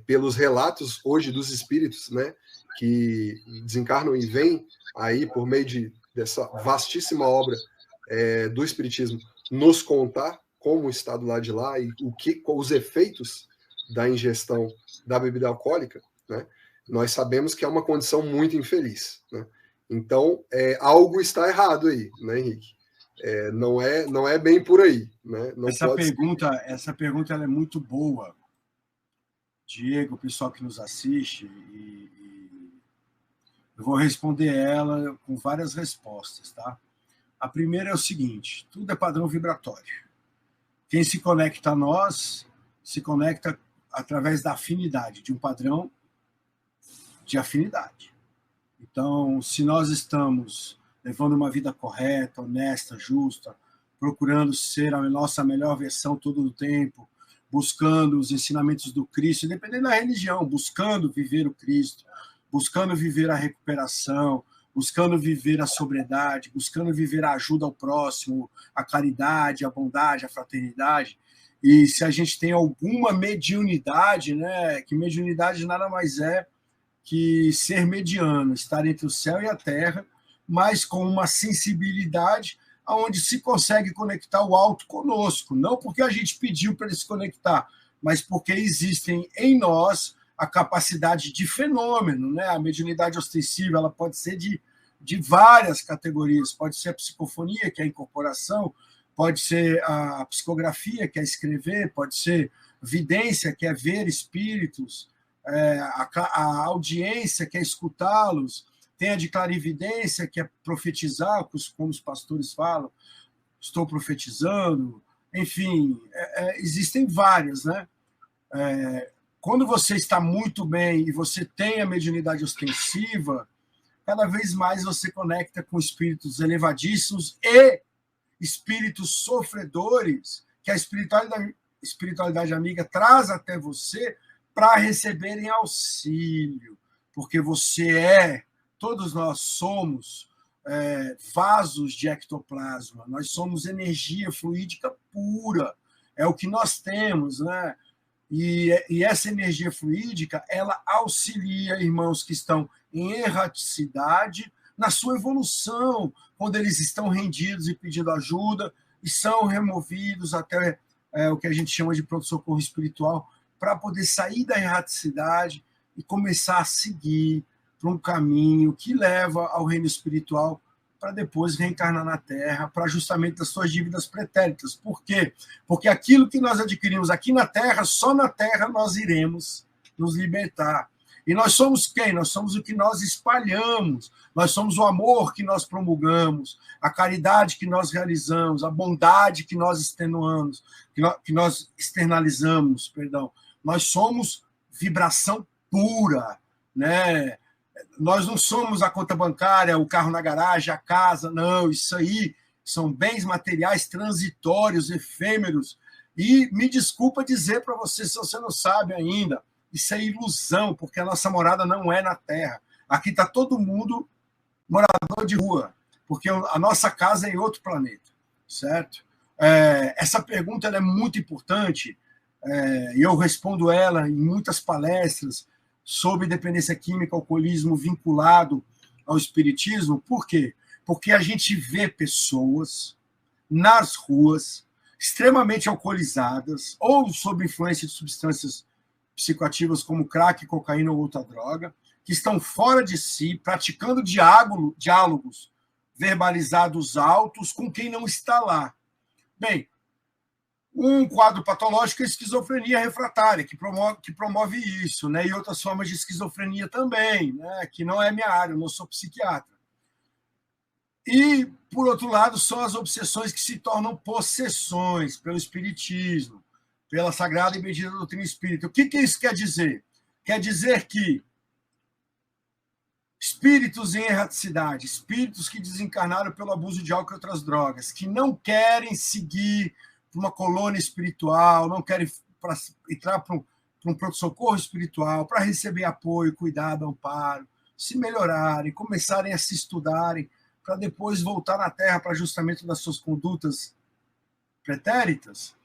pelos relatos hoje dos espíritos, né? Que desencarnam e vêm aí por meio dessa vastíssima obra do espiritismo nos contar como está do lado de lá e os efeitos da ingestão da bebida alcoólica, né? Nós sabemos que é uma condição muito infeliz, né? Então, algo está errado aí, né, Henrique? Não é bem por aí, né? Essa pergunta ela é muito boa, Diego, o pessoal que nos assiste, e eu vou responder ela com várias respostas, tá? A primeira é o seguinte: tudo é padrão vibratório. Quem se conecta a nós se conecta através da afinidade, de um padrão de afinidade. Então, se nós estamos levando uma vida correta, honesta, justa, procurando ser a nossa melhor versão todo o tempo, buscando os ensinamentos do Cristo, independente da religião, buscando viver o Cristo, buscando viver a recuperação, buscando viver a sobriedade, buscando viver a ajuda ao próximo, a caridade, a bondade, a fraternidade. E se a gente tem alguma mediunidade, né, que mediunidade nada mais é que ser mediano, estar entre o céu e a terra, mas com uma sensibilidade onde se consegue conectar o alto conosco, não porque a gente pediu para ele se conectar, mas porque existem em nós a capacidade de fenômeno, né? A mediunidade ostensiva ela pode ser de várias categorias, pode ser a psicofonia, que é a incorporação, pode ser a psicografia, que é escrever, pode ser vidência, que é ver espíritos, a audiência, que é escutá-los, tem a de clarividência, que é profetizar, como os pastores falam, estou profetizando, enfim, existem várias, né? Quando você está muito bem e você tem a mediunidade ostensiva, cada vez mais você conecta com espíritos elevadíssimos e espíritos sofredores que a espiritualidade amiga traz até você para receberem auxílio, porque todos nós somos vasos de ectoplasma, nós somos energia fluídica pura, é o que nós temos, né? E essa energia fluídica, ela auxilia irmãos que estão em erraticidade na sua evolução, quando eles estão rendidos e pedindo ajuda, e são removidos até o que a gente chama de pronto-socorro espiritual, para poder sair da erraticidade e começar a seguir para um caminho que leva ao reino espiritual, para depois reencarnar na Terra, para ajustamento das suas dívidas pretéritas. Por quê? Porque aquilo que nós adquirimos aqui na Terra, só na Terra nós iremos nos libertar. E nós somos quem? Nós somos o que nós espalhamos, nós somos o amor que nós promulgamos, a caridade que nós realizamos, a bondade que nós extenuamos, que nós externalizamos, perdão. Nós somos vibração pura, né? Nós não somos a conta bancária, o carro na garagem, a casa, não, isso aí são bens materiais transitórios, efêmeros. E me desculpa dizer para você, se você não sabe ainda, isso é ilusão, porque a nossa morada não é na Terra. Aqui está todo mundo morador de rua, porque a nossa casa é em outro planeta, certo? Essa pergunta ela é muito importante, e eu respondo ela em muitas palestras sobre dependência química, alcoolismo vinculado ao espiritismo. Por quê? Porque a gente vê pessoas nas ruas extremamente alcoolizadas ou sob influência de substâncias psicoativas como crack, cocaína ou outra droga, que estão fora de si, praticando diálogos verbalizados altos com quem não está lá. Bem, um quadro patológico é a esquizofrenia refratária, que promove isso, né? E outras formas de esquizofrenia também, né? Que não é minha área, eu não sou psiquiatra. E, por outro lado, são as obsessões que se tornam possessões pelo espiritismo, pela sagrada e bendita doutrina espírita. O que isso quer dizer? Quer dizer que espíritos em erraticidade, espíritos que desencarnaram pelo abuso de álcool e outras drogas, que não querem seguir uma colônia espiritual, não querem entrar para um pronto-socorro espiritual, para receber apoio, cuidado, amparo, se melhorarem, começarem a se estudarem, para depois voltar na Terra para ajustamento das suas condutas pretéritas,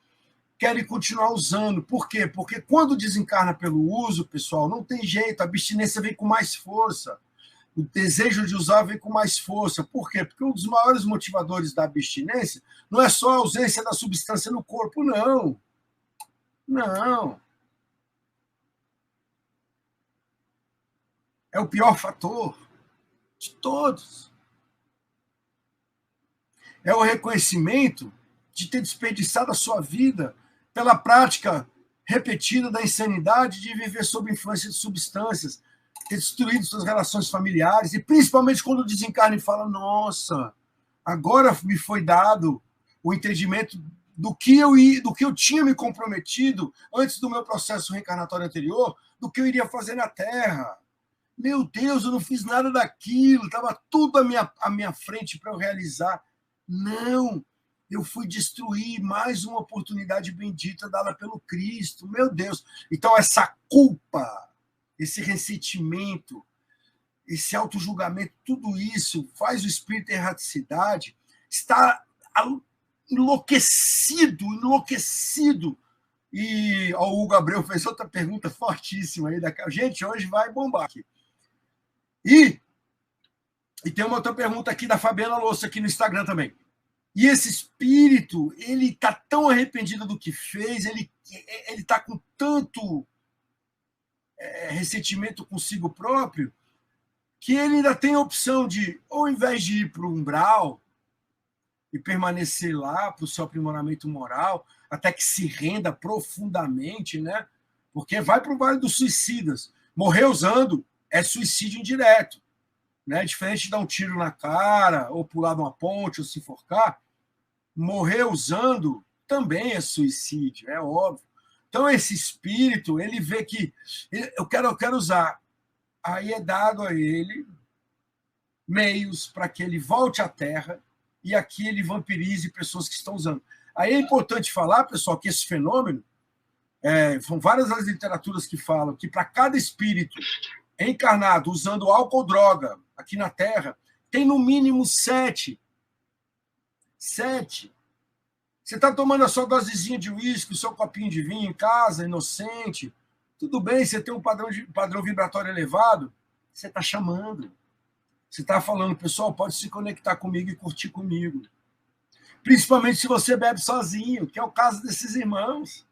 querem continuar usando. Por quê? Porque quando desencarna pelo uso, pessoal, não tem jeito, a abstinência vem com mais força. O desejo de usar vem com mais força. Por quê? Porque um dos maiores motivadores da abstinência não é só a ausência da substância no corpo, não. Não. É o pior fator de todos. É o reconhecimento de ter desperdiçado a sua vida pela prática repetida da insanidade de viver sob influência de substâncias, ter destruído suas relações familiares, e principalmente quando desencarna e fala, nossa, agora me foi dado o entendimento do que eu tinha me comprometido antes do meu processo reencarnatório anterior, do que eu iria fazer na Terra. Meu Deus, eu não fiz nada daquilo, estava tudo à minha frente para eu realizar. Não, eu fui destruir mais uma oportunidade bendita dada pelo Cristo. Meu Deus. Então, essa culpa, esse ressentimento, esse autojulgamento, tudo isso faz o espírito em erraticidade estar enlouquecido. E o Hugo Abreu fez outra pergunta fortíssima aí. Gente, hoje vai bombar aqui. E tem uma outra pergunta aqui da Fabiana Louça, aqui no Instagram também. E esse espírito, ele está tão arrependido do que fez, ele está com tanto ressentimento consigo próprio, que ele ainda tem a opção de, ou ao invés de ir para o umbral e permanecer lá para o seu aprimoramento moral, até que se renda profundamente, né? Porque vai para o Vale dos Suicidas. Morrer usando é suicídio indireto. Né? Diferente de dar um tiro na cara, ou pular de uma ponte, ou se enforcar, morrer usando também é suicídio, é óbvio. Então, esse espírito, ele vê que eu quero usar. Aí é dado a ele meios para que ele volte à Terra e aqui ele vampirize pessoas que estão usando. Aí é importante falar, pessoal, que esse fenômeno, são várias as literaturas que falam que para cada espírito encarnado usando álcool ou droga aqui na Terra, tem no mínimo 7 Você está tomando a sua dosezinha de uísque, o seu copinho de vinho em casa, inocente. Tudo bem, você tem um padrão vibratório elevado. Você está chamando. Você está falando, pessoal, pode se conectar comigo e curtir comigo. Principalmente se você bebe sozinho, que é o caso desses irmãos.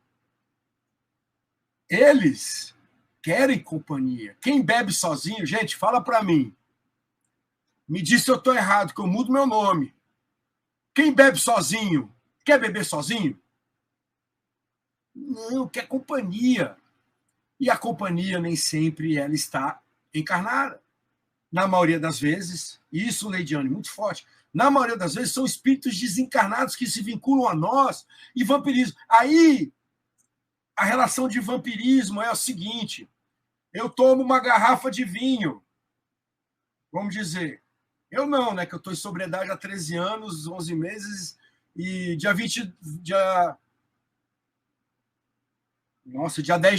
Eles querem companhia. Quem bebe sozinho, gente, fala para mim. Me diz se eu estou errado, que eu mudo meu nome. Quem bebe sozinho, quer beber sozinho? Não, quer companhia. E a companhia nem sempre ela está encarnada. Na maioria das vezes, isso, Leidiane, muito forte, na maioria das vezes são espíritos desencarnados que se vinculam a nós e vampirismo. Aí, a relação de vampirismo é o seguinte, eu tomo uma garrafa de vinho, vamos dizer, eu não, né, que eu estou em sobriedade há 13 anos, 11 meses, e dia 10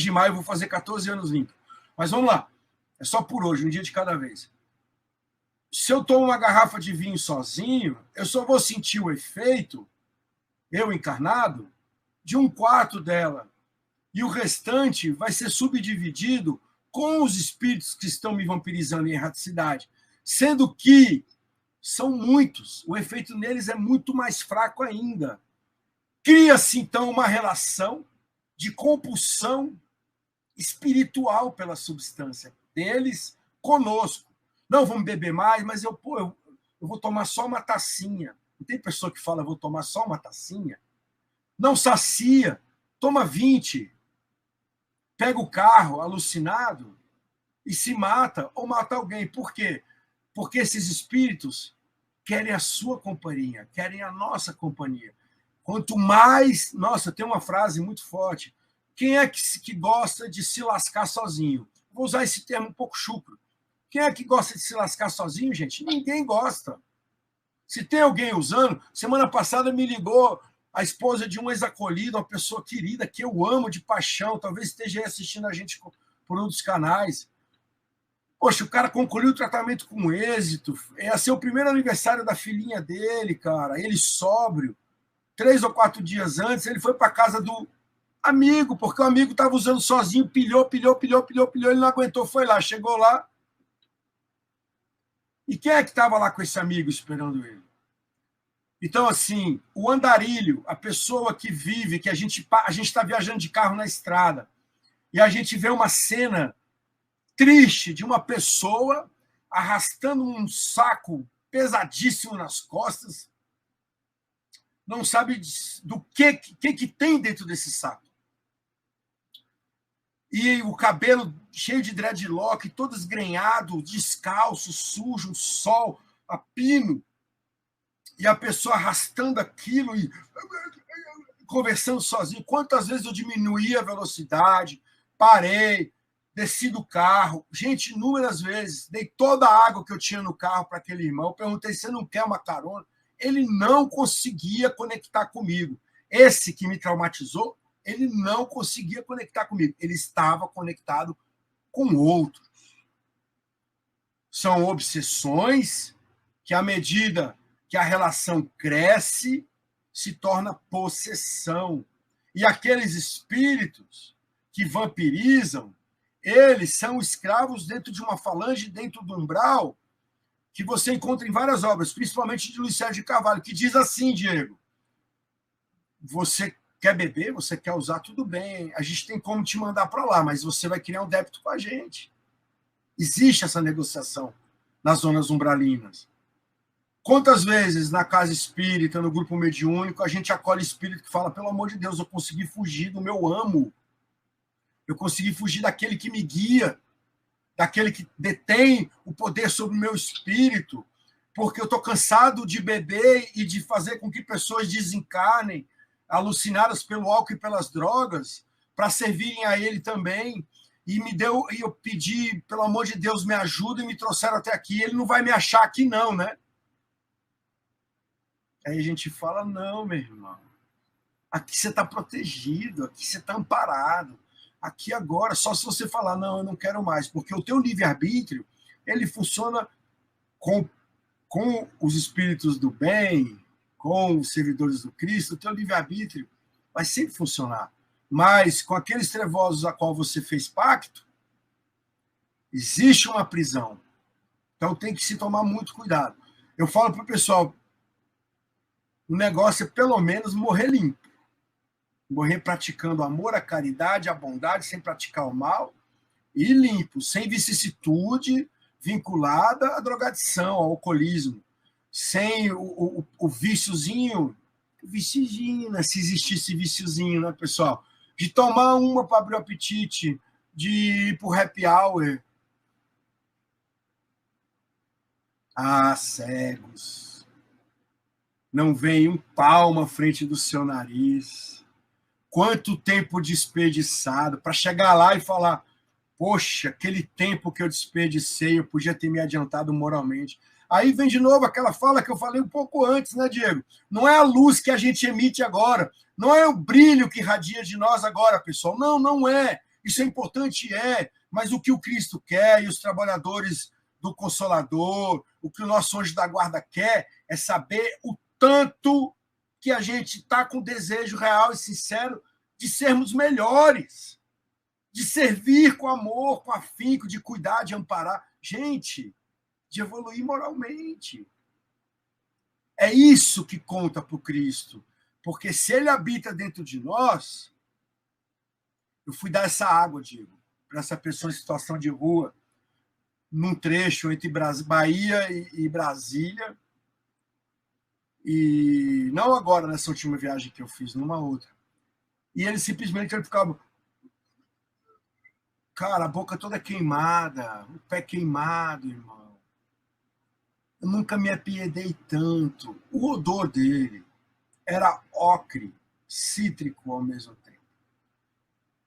de maio eu vou fazer 14 anos limpo. Mas vamos lá, é só por hoje, um dia de cada vez. Se eu tomo uma garrafa de vinho sozinho, eu só vou sentir o efeito, eu encarnado, de 1/4 dela. E o restante vai ser subdividido com os espíritos que estão me vampirizando em erraticidade. Sendo que são muitos, o efeito neles é muito mais fraco ainda. Cria-se, então, uma relação de compulsão espiritual pela substância deles conosco. Não, vamos beber mais, mas eu vou tomar só uma tacinha. Não tem pessoa que fala, vou tomar só uma tacinha? Não sacia, toma 20. Pega o carro alucinado e se mata ou mata alguém. Por quê? Porque esses espíritos querem a sua companhia, querem a nossa companhia. Quanto mais... Nossa, tem uma frase muito forte. Quem é que gosta de se lascar sozinho? Vou usar esse termo um pouco chucro. Quem é que gosta de se lascar sozinho, gente? Ninguém gosta. Se tem alguém usando... Semana passada me ligou a esposa de um ex-acolhido, uma pessoa querida, que eu amo de paixão, talvez esteja aí assistindo a gente por um dos canais. Poxa, o cara concluiu o tratamento com êxito, ia ser o primeiro aniversário da filhinha dele, cara, ele sóbrio. 3 ou 4 dias antes, ele foi para casa do amigo, porque o amigo estava usando sozinho, pilhou, ele não aguentou, foi lá, chegou lá. E quem é que estava lá com esse amigo esperando ele? Então, assim, o andarilho, a pessoa que vive, que a gente está viajando de carro na estrada, e a gente vê uma cena triste de uma pessoa arrastando um saco pesadíssimo nas costas, não sabe do que tem dentro desse saco. E o cabelo cheio de dreadlock, todo esgrenhado, descalço, sujo, sol, a pino, e a pessoa arrastando aquilo e conversando sozinho. Quantas vezes eu diminuí a velocidade, parei, desci do carro. Gente, inúmeras vezes, dei toda a água que eu tinha no carro para aquele irmão, perguntei se você não quer uma carona. Ele não conseguia conectar comigo. Esse que me traumatizou, ele não conseguia conectar comigo. Ele estava conectado com outros. São obsessões que, à medida que a relação cresce, se torna possessão. E aqueles espíritos que vampirizam, eles são escravos dentro de uma falange, dentro do umbral, que você encontra em várias obras, principalmente de Luiz Sérgio de Carvalho, que diz assim, Diego, você quer beber, você quer usar, tudo bem, a gente tem como te mandar para lá, mas você vai criar um débito com a gente. Existe essa negociação nas zonas umbralinas. Quantas vezes na casa espírita, no grupo mediúnico, a gente acolhe espírito que fala, pelo amor de Deus, eu consegui fugir do meu amo, eu consegui fugir daquele que me guia, daquele que detém o poder sobre o meu espírito, porque eu estou cansado de beber e de fazer com que pessoas desencarnem, alucinadas pelo álcool e pelas drogas, para servirem a ele também. E eu pedi, pelo amor de Deus, me ajuda, e me trouxeram até aqui. Ele não vai me achar aqui, não, né? Aí a gente fala, não, meu irmão, aqui você está protegido, aqui você está amparado. Aqui agora, só se você falar, não, eu não quero mais, porque o teu livre-arbítrio, ele funciona com os espíritos do bem, com os servidores do Cristo, o teu livre-arbítrio vai sempre funcionar. Mas com aqueles trevosos a qual você fez pacto, existe uma prisão. Então tem que se tomar muito cuidado. Eu falo para o pessoal, o negócio é pelo menos morrer limpo. Morrer praticando amor, a caridade, a bondade, sem praticar o mal, e limpo, sem vicissitude vinculada à drogadição, ao alcoolismo, sem o viciozinho, né? Se existisse viciozinho, né, pessoal? De tomar uma para abrir o apetite, de ir para o happy hour. Ah, cegos. Não vem um palmo à frente do seu nariz. Quanto tempo desperdiçado para chegar lá e falar: poxa, aquele tempo que eu desperdicei, eu podia ter me adiantado moralmente. Aí vem de novo aquela fala que eu falei um pouco antes, né, Diego? Não é a luz que a gente emite agora, não é o brilho que irradia de nós agora, pessoal. Não, não é. Isso é importante, mas o que o Cristo quer e os trabalhadores do Consolador, o que o nosso anjo da guarda quer é saber o tanto que a gente está com desejo real e sincero de sermos melhores, de servir com amor, com afinco, de cuidar, de amparar. Gente, de evoluir moralmente. É isso que conta para o Cristo. Porque se ele habita dentro de nós, eu fui dar essa água, Diego, para essa pessoa em situação de rua, num trecho entre Bahia e Brasília, e não agora, nessa última viagem que eu fiz, numa outra. E ele simplesmente ficava... Cara, a boca toda queimada, o pé queimado, irmão. Eu nunca me apiedei tanto. O odor dele era ocre, cítrico ao mesmo tempo.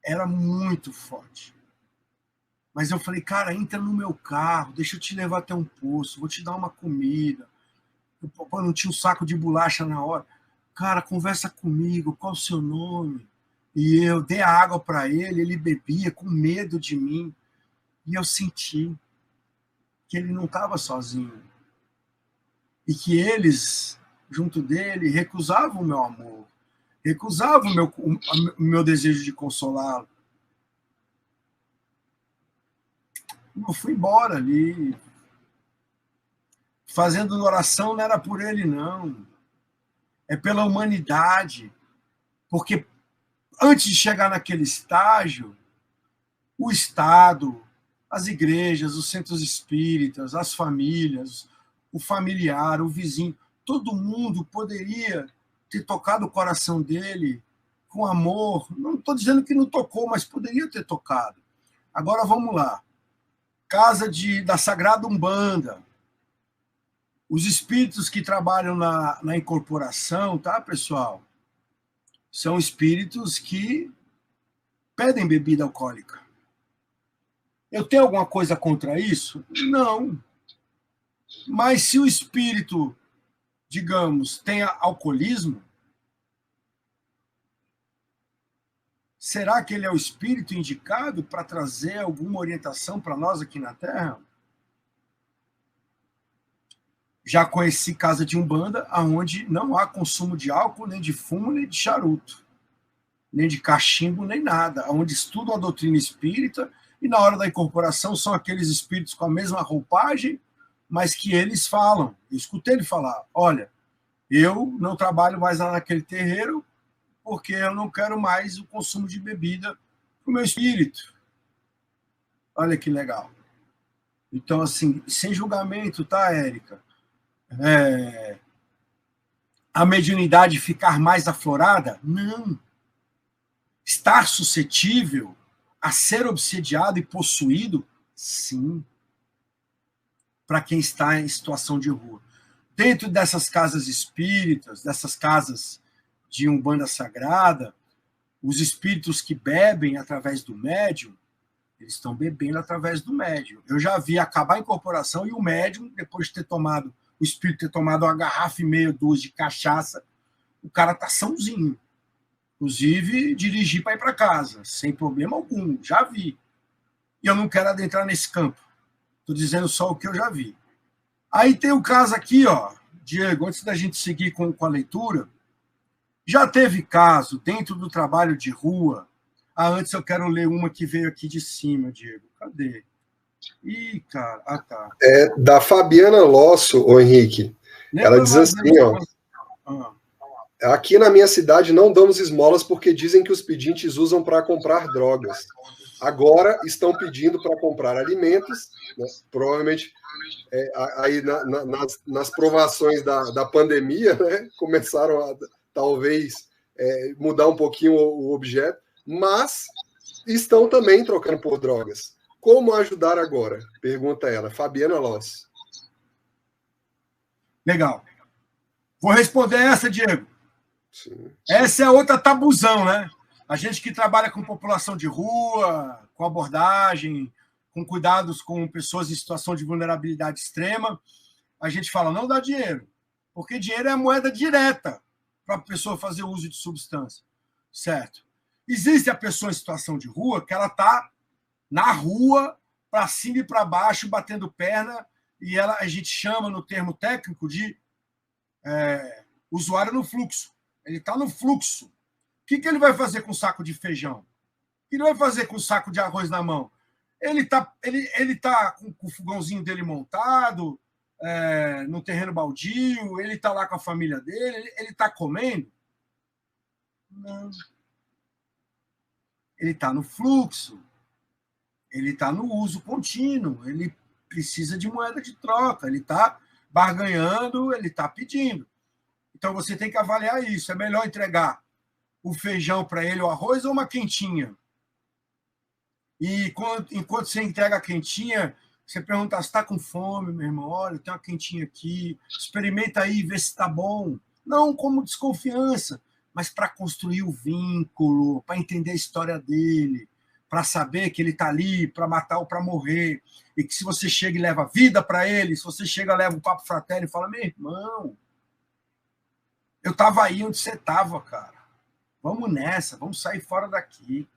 Era muito forte. Mas eu falei, cara, entra no meu carro, deixa eu te levar até um poço, vou te dar uma comida. Eu não tinha um saco de bolacha na hora. Cara, conversa comigo, qual o seu nome? E eu dei a água para ele, ele bebia com medo de mim. E eu senti que ele não estava sozinho. E que eles, junto dele, recusavam o meu amor, recusavam o meu desejo de consolá-lo. Eu fui embora ali. Fazendo oração não era por ele, não. É pela humanidade. Porque antes de chegar naquele estágio, o Estado, as igrejas, os centros espíritas, as famílias, o familiar, o vizinho, todo mundo poderia ter tocado o coração dele com amor. Não estou dizendo que não tocou, mas poderia ter tocado. Agora vamos lá. Casa da Sagrada Umbanda. Os espíritos que trabalham na incorporação, tá, pessoal? São espíritos que pedem bebida alcoólica. Eu tenho alguma coisa contra isso? Não. Mas se o espírito, digamos, tem alcoolismo, será que ele é o espírito indicado para trazer alguma orientação para nós aqui na Terra? Já conheci casa de umbanda onde não há consumo de álcool, nem de fumo, nem de charuto, nem de cachimbo, nem nada, onde estudam a doutrina espírita e na hora da incorporação são aqueles espíritos com a mesma roupagem, mas que eles falam. Eu escutei ele falar, olha, eu não trabalho mais lá naquele terreiro porque eu não quero mais o consumo de bebida para o meu espírito. Olha que legal. Então, assim, sem julgamento, tá, Érica? A mediunidade ficar mais aflorada? Não. Estar suscetível a ser obsediado e possuído? Sim. Para quem está em situação de rua. Dentro dessas casas espíritas, dessas casas de umbanda sagrada, os espíritos que bebem através do médium, eles estão bebendo através do médium. Eu já vi acabar a incorporação e o médium, depois de ter tomado, o espírito ter tomado uma garrafa e meia, duas de cachaça, o cara tá sãozinho. Inclusive, dirigir para ir para casa, sem problema algum, já vi. E eu não quero adentrar nesse campo. Estou dizendo só o que eu já vi. Aí tem o caso aqui, ó, Diego, antes da gente seguir com a leitura, já teve caso dentro do trabalho de rua? Antes eu quero ler uma que veio aqui de cima, Diego. Cadê? Ih, cara. Ah, tá. É da Fabiana Losso, ô Henrique. Ela diz assim, ó. Aqui na minha cidade não damos esmolas porque dizem que os pedintes usam para comprar drogas. Agora estão pedindo para comprar alimentos, né? Provavelmente aí nas provações da pandemia, né? Começaram a talvez mudar um pouquinho o objeto, mas estão também trocando por drogas. Como ajudar agora? Pergunta ela, Fabiana Loss. Legal. Vou responder essa, Diego. Sim. Essa é outra tabuzão, né? A gente que trabalha com população de rua, com abordagem, com cuidados com pessoas em situação de vulnerabilidade extrema, a gente fala, não dá dinheiro, porque dinheiro é a moeda direta para a pessoa fazer uso de substância, certo? Existe a pessoa em situação de rua que ela está na rua, para cima e para baixo, batendo perna, e a gente chama no termo técnico de usuário no fluxo. Ele está no fluxo. O que ele vai fazer com um saco de feijão? O que ele vai fazer com um saco de arroz na mão? Ele tá com o fogãozinho dele montado, no terreno baldio, ele está lá com a família dele, ele está comendo? Não. Ele está no fluxo, ele está no uso contínuo, ele precisa de moeda de troca, ele está barganhando, ele está pedindo. Então, você tem que avaliar isso. É melhor entregar o feijão para ele, o arroz, ou uma quentinha? E enquanto você entrega a quentinha, você pergunta, você está com fome, meu irmão? Olha, tem uma quentinha aqui, experimenta aí, vê se está bom. Não como desconfiança, mas para construir o vínculo, para entender a história dele, para saber que ele está ali para matar ou para morrer, e que se você chega e leva vida para ele, se você chega e leva um papo fraterno e fala, meu irmão, eu estava aí onde você estava, cara. Vamos nessa, vamos sair fora daqui.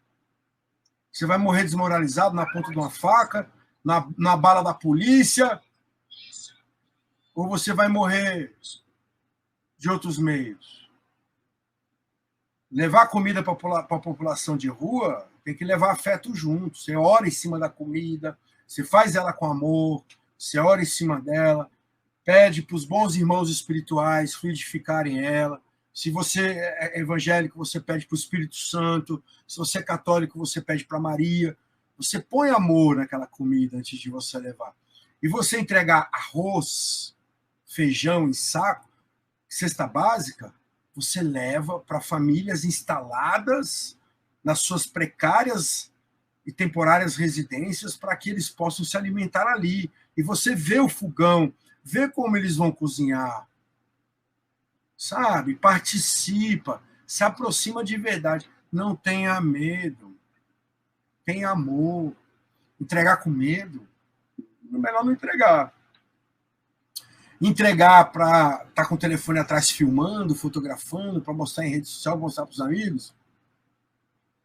Você vai morrer desmoralizado na ponta de uma faca, na bala da polícia, ou você vai morrer de outros meios? Levar comida para a população de rua tem que levar afeto junto. Você ora em cima da comida, você faz ela com amor, você ora em cima dela, pede para os bons irmãos espirituais fluidificarem ela. Se você é evangélico, você pede para o Espírito Santo. Se você é católico, você pede para Maria. Você põe amor naquela comida antes de você levar. E você entregar arroz, feijão em saco, cesta básica, você leva para famílias instaladas nas suas precárias e temporárias residências para que eles possam se alimentar ali. E você vê o fogão, vê como eles vão cozinhar, sabe? Participa, se aproxima de verdade. Não tenha medo, tenha amor. Entregar com medo, melhor não entregar. Entregar para estar com o telefone atrás filmando, fotografando, para mostrar em rede social, mostrar para os amigos,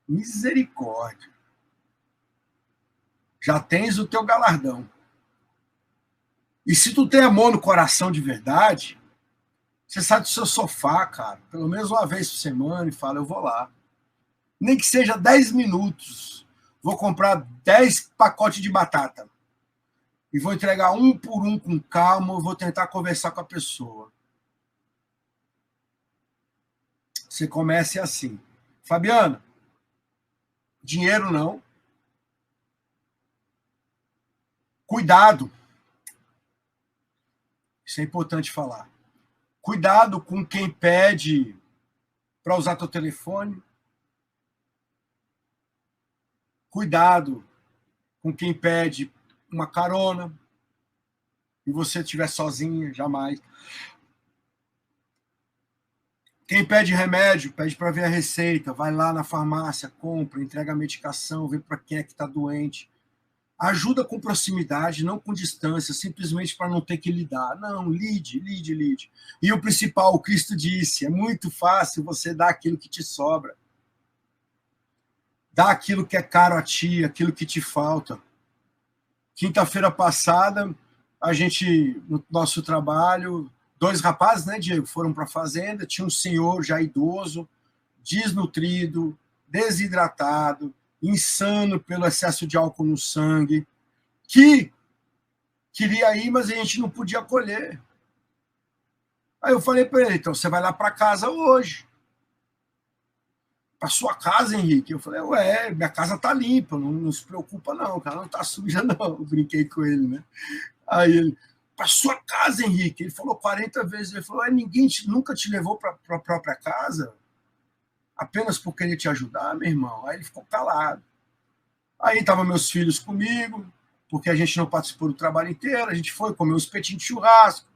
misericórdia. Já tens o teu galardão. E se tu tem amor no coração de verdade, você sai do seu sofá, cara, pelo menos uma vez por semana e fala, eu vou lá. Nem que seja 10 minutos. Vou comprar 10 pacotes de batata. E vou entregar um por um com calma, eu vou tentar conversar com a pessoa. Você comece assim. Fabiana, dinheiro não. Cuidado. Isso é importante falar. Cuidado com quem pede para usar teu telefone. Cuidado com quem pede uma carona e você estiver sozinha, jamais. Quem pede remédio, pede para ver a receita, vai lá na farmácia, compra, entrega a medicação, vê para quem é que está doente. Ajuda com proximidade, não com distância, simplesmente para não ter que lidar. Não, lide. E o principal, o Cristo disse, é muito fácil você dar aquilo que te sobra. Dá aquilo que é caro a ti, aquilo que te falta. Quinta-feira passada, a gente, no nosso trabalho, 2 rapazes, né, Diego, foram para a fazenda, tinha um senhor já idoso, desnutrido, desidratado, insano pelo excesso de álcool no sangue, que queria ir, mas a gente não podia acolher. Aí eu falei para ele, então você vai lá para casa hoje. Para sua casa, Henrique? Eu falei, ué, minha casa tá limpa, não se preocupa não, cara, não tá suja não. Eu brinquei com ele, né? Aí ele, para sua casa, Henrique? Ele falou 40 vezes, ele falou, ninguém nunca te levou para a própria casa? Apenas por querer te ajudar, meu irmão? Aí ele ficou calado. Aí estavam meus filhos comigo, porque a gente não participou do trabalho inteiro, a gente foi comer um espetinho de churrasco,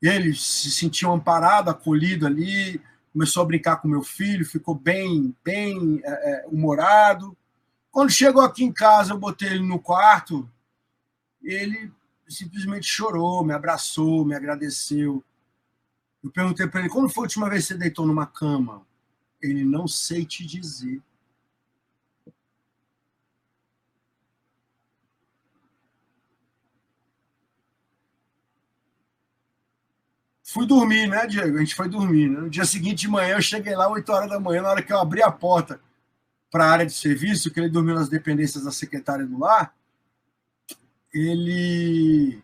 ele se sentiu amparado, acolhido ali, começou a brincar com meu filho, ficou bem humorado. Quando chegou aqui em casa, eu botei ele no quarto, ele simplesmente chorou, me abraçou, me agradeceu. Eu perguntei para ele, quando foi a última vez que você deitou numa cama? Ele, não sei te dizer. Fui dormir, né, Diego? A gente foi dormir. Né? No dia seguinte de manhã, eu cheguei lá 8 horas da manhã, na hora que eu abri a porta para a área de serviço, que ele dormiu nas dependências da secretária do lar, ele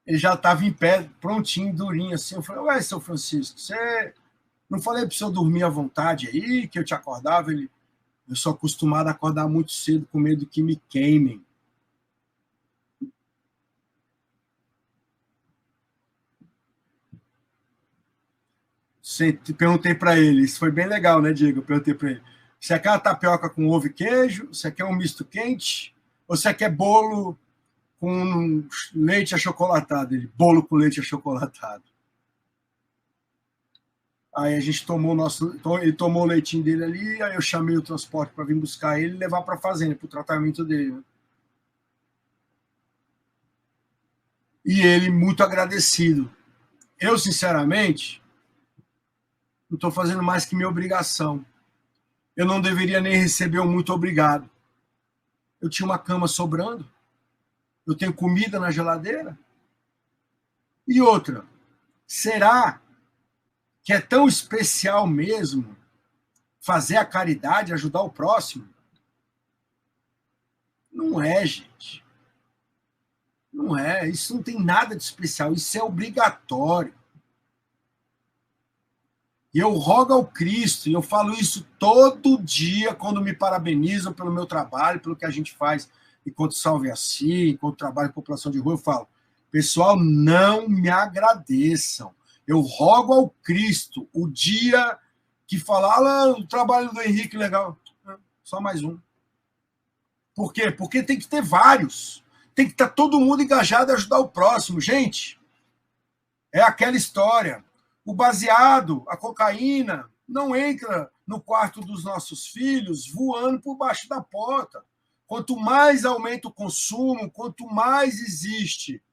já estava em pé, prontinho, durinho, assim. Eu falei, ué, seu Francisco, você não falei para o senhor dormir à vontade aí, que eu te acordava? Ele, eu sou acostumado a acordar muito cedo com medo que me queimem. Perguntei para ele, isso foi bem legal, né, Diego? Eu perguntei para ele, você quer uma tapioca com ovo e queijo? Você quer um misto quente? Ou você quer bolo com leite achocolatado? Ele, bolo com leite achocolatado. Aí a gente tomou ele tomou o leitinho dele ali, aí eu chamei o transporte para vir buscar ele e levar para a fazenda, para o tratamento dele. E ele muito agradecido. Eu, sinceramente, não estou fazendo mais que minha obrigação. Eu não deveria nem receber um muito obrigado. Eu tinha uma cama sobrando, eu tenho comida na geladeira. E outra, será que é tão especial mesmo fazer a caridade, ajudar o próximo? Não é, gente. Não é. Isso não tem nada de especial. Isso é obrigatório. E eu rogo ao Cristo, e eu falo isso todo dia quando me parabenizam pelo meu trabalho, pelo que a gente faz enquanto Salve Assim, enquanto trabalho em população de rua, eu falo, pessoal, não me agradeçam. Eu rogo ao Cristo o dia que falar, o trabalho do Henrique legal, só mais um. Por quê? Porque tem que ter vários. Tem que estar todo mundo engajado a ajudar o próximo. Gente, é aquela história. O baseado, a cocaína, não entra no quarto dos nossos filhos voando por baixo da porta. Quanto mais aumenta o consumo, quanto mais existe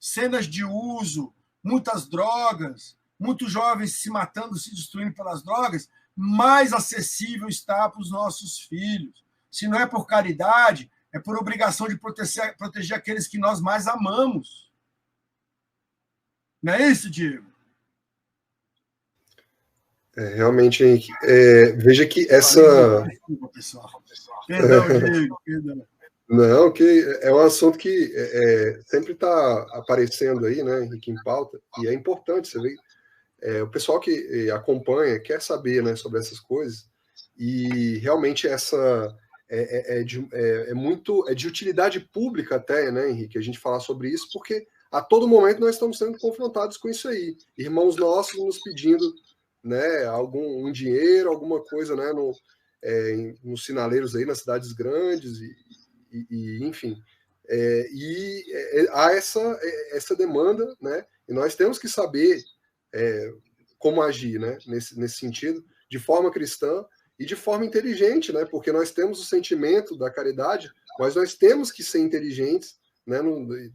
cenas de uso, muitas drogas, muitos jovens se matando, se destruindo pelas drogas, mais acessível está para os nossos filhos. Se não é por caridade, é por obrigação de proteger aqueles que nós mais amamos. Não é isso, Diego? Realmente, Henrique, veja que essa... Desculpa, pessoal. Perdão, Diego, perdão. Não, que é um assunto que sempre está aparecendo aí, né, Henrique, em pauta, e é importante, você vê, o pessoal que acompanha quer saber, né, sobre essas coisas, e realmente essa é de utilidade pública até, né, Henrique, a gente falar sobre isso, porque a todo momento nós estamos sendo confrontados com isso aí, irmãos nossos nos pedindo, né, um dinheiro, alguma coisa, né, nos sinaleiros aí, nas cidades grandes, e enfim, há essa demanda, né, e nós temos que saber como agir, né, nesse sentido, de forma cristã e de forma inteligente, né, porque nós temos o sentimento da caridade, mas nós temos que ser inteligentes, né,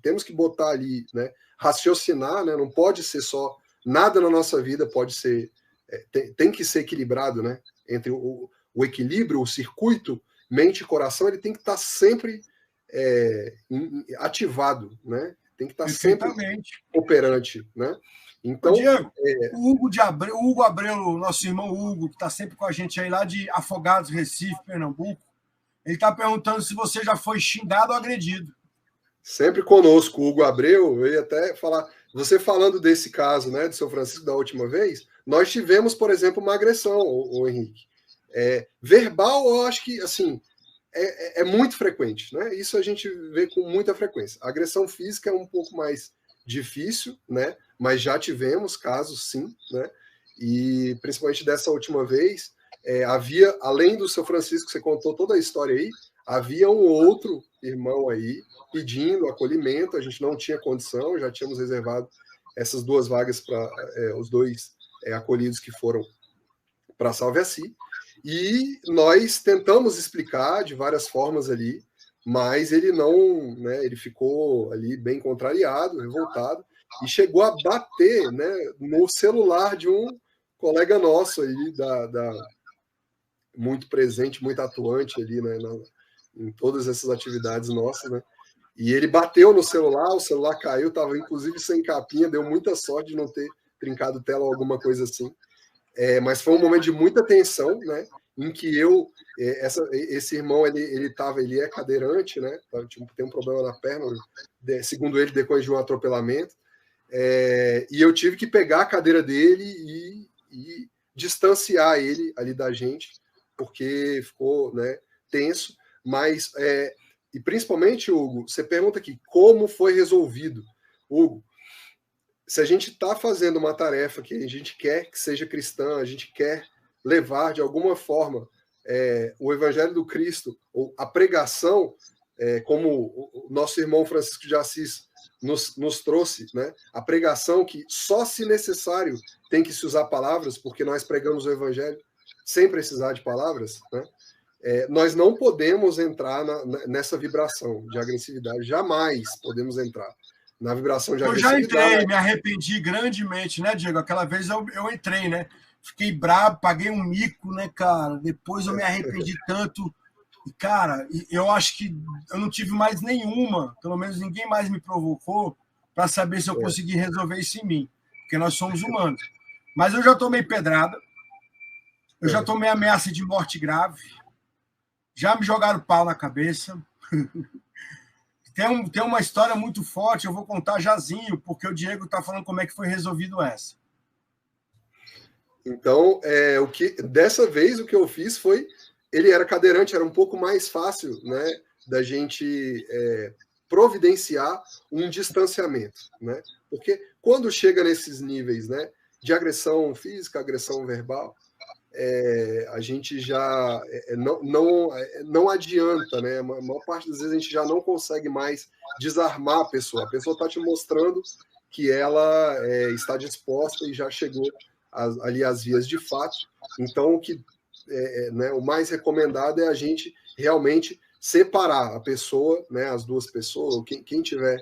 temos que botar ali, né, raciocinar, né, não pode ser só, nada na nossa vida pode ser, tem que ser equilibrado, né, entre o equilíbrio, o circuito, mente e coração, ele tem que estar sempre ativado, né? tem que estar sempre operante, né? Então, Diego, o Hugo Abreu, nosso irmão Hugo, que está sempre com a gente aí lá de Afogados, Recife, Pernambuco, ele está perguntando se você já foi xingado ou agredido. Sempre conosco, o Hugo Abreu. Eu ia até falar, você falando desse caso, né, do seu Francisco da última vez, nós tivemos, por exemplo, uma agressão, o Henrique. Verbal, eu acho que, assim, é muito frequente, né? Isso a gente vê com muita frequência. A agressão física é um pouco mais difícil, né? Mas já tivemos casos, sim, né? E principalmente dessa última vez, havia, além do seu Francisco, você contou toda a história aí, havia um outro irmão aí pedindo acolhimento, a gente não tinha condição, já tínhamos reservado essas 2 vagas para os 2 acolhidos que foram para Salve a Si, e nós tentamos explicar de várias formas ali, mas ele não, né, ele ficou ali bem contrariado, revoltado, e chegou a bater, né, no celular de um colega nosso aí, muito presente, muito atuante ali, né, em todas essas atividades nossas, né? E ele bateu no celular, o celular caiu, estava inclusive sem capinha, deu muita sorte de não ter trincado tela ou alguma coisa assim. Mas foi um momento de muita tensão, né? Em que esse irmão, ele é cadeirante, né? Tem um problema na perna, segundo ele, depois de um atropelamento. E eu tive que pegar a cadeira dele e distanciar ele ali da gente, porque ficou, né, tenso. Mas, e principalmente, Hugo, você pergunta aqui, como foi resolvido? Hugo, se a gente está fazendo uma tarefa que a gente quer que seja cristã, a gente quer levar de alguma forma o Evangelho do Cristo, ou a pregação, como o nosso irmão Francisco de Assis nos trouxe, né? A pregação que só se necessário tem que se usar palavras, porque nós pregamos o Evangelho sem precisar de palavras, né? Nós não podemos entrar nessa vibração de agressividade, jamais podemos entrar na vibração de agressividade. Eu já entrei, me arrependi grandemente, né, Diego? Aquela vez eu entrei, né? Fiquei bravo, paguei um mico, né, cara? Depois eu me arrependi tanto. E, cara, eu acho que eu não tive mais nenhuma, pelo menos ninguém mais me provocou para saber se eu consegui resolver isso em mim, porque nós somos humanos. Mas eu já tomei pedrada, eu já tomei ameaça de morte grave, já me jogaram pau na cabeça. Tem uma história muito forte, eu vou contar jazinho, porque o Diego está falando como é que foi resolvido essa. Então, dessa vez o que eu fiz foi, ele era cadeirante, era um pouco mais fácil, né, da gente providenciar um distanciamento, né? Porque quando chega nesses níveis, né, de agressão física, agressão verbal, a gente já não adianta, né? A maior parte das vezes a gente já não consegue mais desarmar a pessoa está te mostrando que ela está disposta e já chegou ali às vias de fato. Então, né, o mais recomendado é a gente realmente separar a pessoa, né, as 2 pessoas, ou quem tiver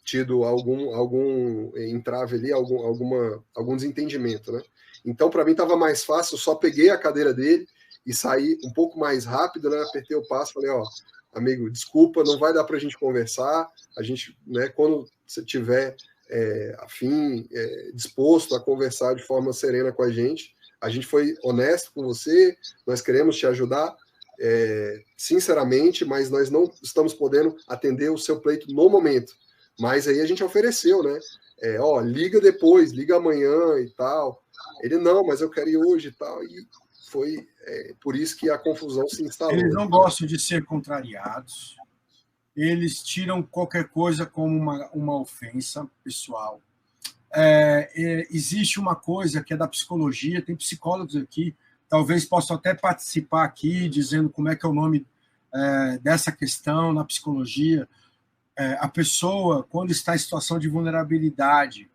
tido algum entrave ali, algum desentendimento, né? Então, para mim, estava mais fácil, eu só peguei a cadeira dele e saí um pouco mais rápido, né? Apertei o passo, falei, amigo, desculpa, não vai dar para a gente conversar, a gente, né, quando você tiver afim, disposto a conversar de forma serena com a gente foi honesto com você, nós queremos te ajudar, sinceramente, mas nós não estamos podendo atender o seu pleito no momento. Mas aí a gente ofereceu, né? Liga depois, liga amanhã e tal. Ele, não, mas eu quero ir hoje e tal. E foi por isso que a confusão se instalou. Eles não gostam de ser contrariados. Eles tiram qualquer coisa como uma ofensa pessoal. Existe uma coisa que é da psicologia, tem psicólogos aqui, talvez possam até participar aqui, dizendo como é que é o nome dessa questão na psicologia. A pessoa, quando está em situação de vulnerabilidade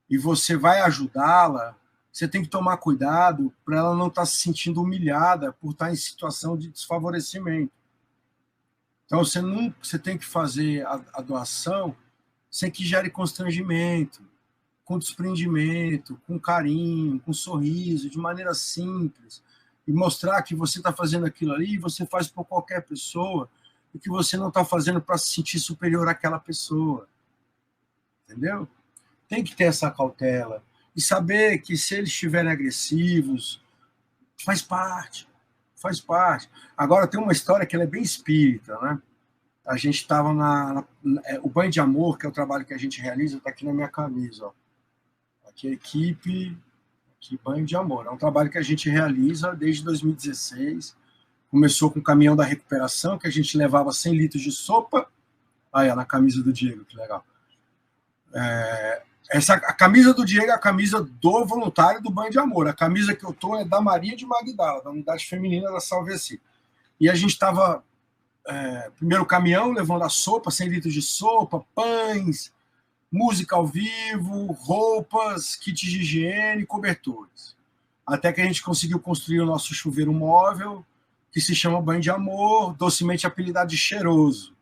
e você vai ajudá-la, você tem que tomar cuidado para ela não estar se sentindo humilhada por estar em situação de desfavorecimento. Então, você tem que fazer a doação sem que gere constrangimento, com desprendimento, com carinho, com sorriso, de maneira simples, e mostrar que você está fazendo aquilo ali e você faz por qualquer pessoa, e que você não está fazendo para se sentir superior àquela pessoa. Entendeu? Tem que ter essa cautela e saber que se eles estiverem agressivos, faz parte, faz parte. Agora tem uma história que ela é bem espírita, né? A gente estava o Banho de Amor, que é o trabalho que a gente realiza, está aqui na minha camisa, ó. Aqui a equipe, aqui Banho de Amor. É um trabalho que a gente realiza desde 2016. Começou com o caminhão da recuperação, que a gente levava 100 litros de sopa. Aí, ó, na camisa do Diego, que legal. A camisa do Diego é a camisa do voluntário do Banho de Amor. A camisa que eu tô é da Maria de Magdala, da unidade feminina da Salveci. E a gente estava, primeiro caminhão, levando a sopa, 100 litros de sopa, pães, música ao vivo, roupas, kits de higiene, cobertores. Até que a gente conseguiu construir o nosso chuveiro móvel, que se chama Banho de Amor, docemente apelidado de Cheiroso.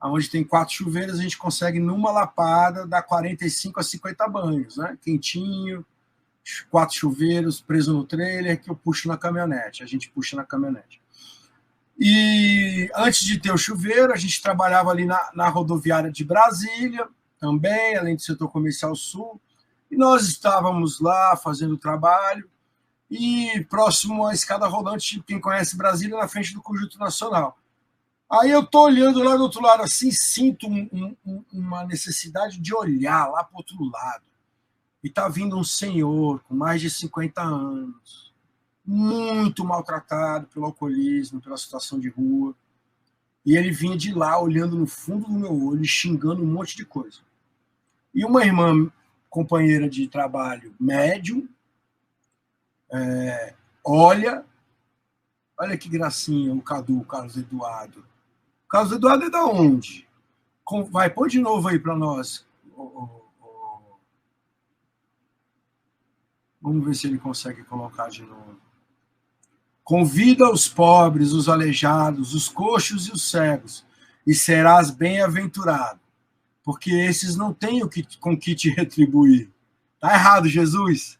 Onde tem 4 chuveiros, a gente consegue, numa lapada, dar 45 a 50 banhos, né? Quentinho, 4 chuveiros preso no trailer, que eu puxo na caminhonete, a gente puxa na caminhonete. E antes de ter o chuveiro, a gente trabalhava ali na rodoviária de Brasília, também, além do setor comercial sul, e nós estávamos lá fazendo o trabalho, e próximo à escada rolante, quem conhece Brasília, na frente do Conjunto Nacional. Aí eu estou olhando lá do outro lado assim, sinto uma necessidade de olhar lá para o outro lado. E está vindo um senhor com mais de 50 anos, muito maltratado pelo alcoolismo, pela situação de rua. E ele vinha de lá, olhando no fundo do meu olho, xingando um monte de coisa. E uma irmã, companheira de trabalho, médium, olha que gracinha, o Cadu, o Carlos Eduardo. O Carlos Eduardo é da onde? Vai, põe de novo aí para nós. Vamos ver se ele consegue colocar de novo. Convida os pobres, os aleijados, os coxos e os cegos, e serás bem-aventurado, porque esses não têm com que te retribuir. Tá errado, Jesus?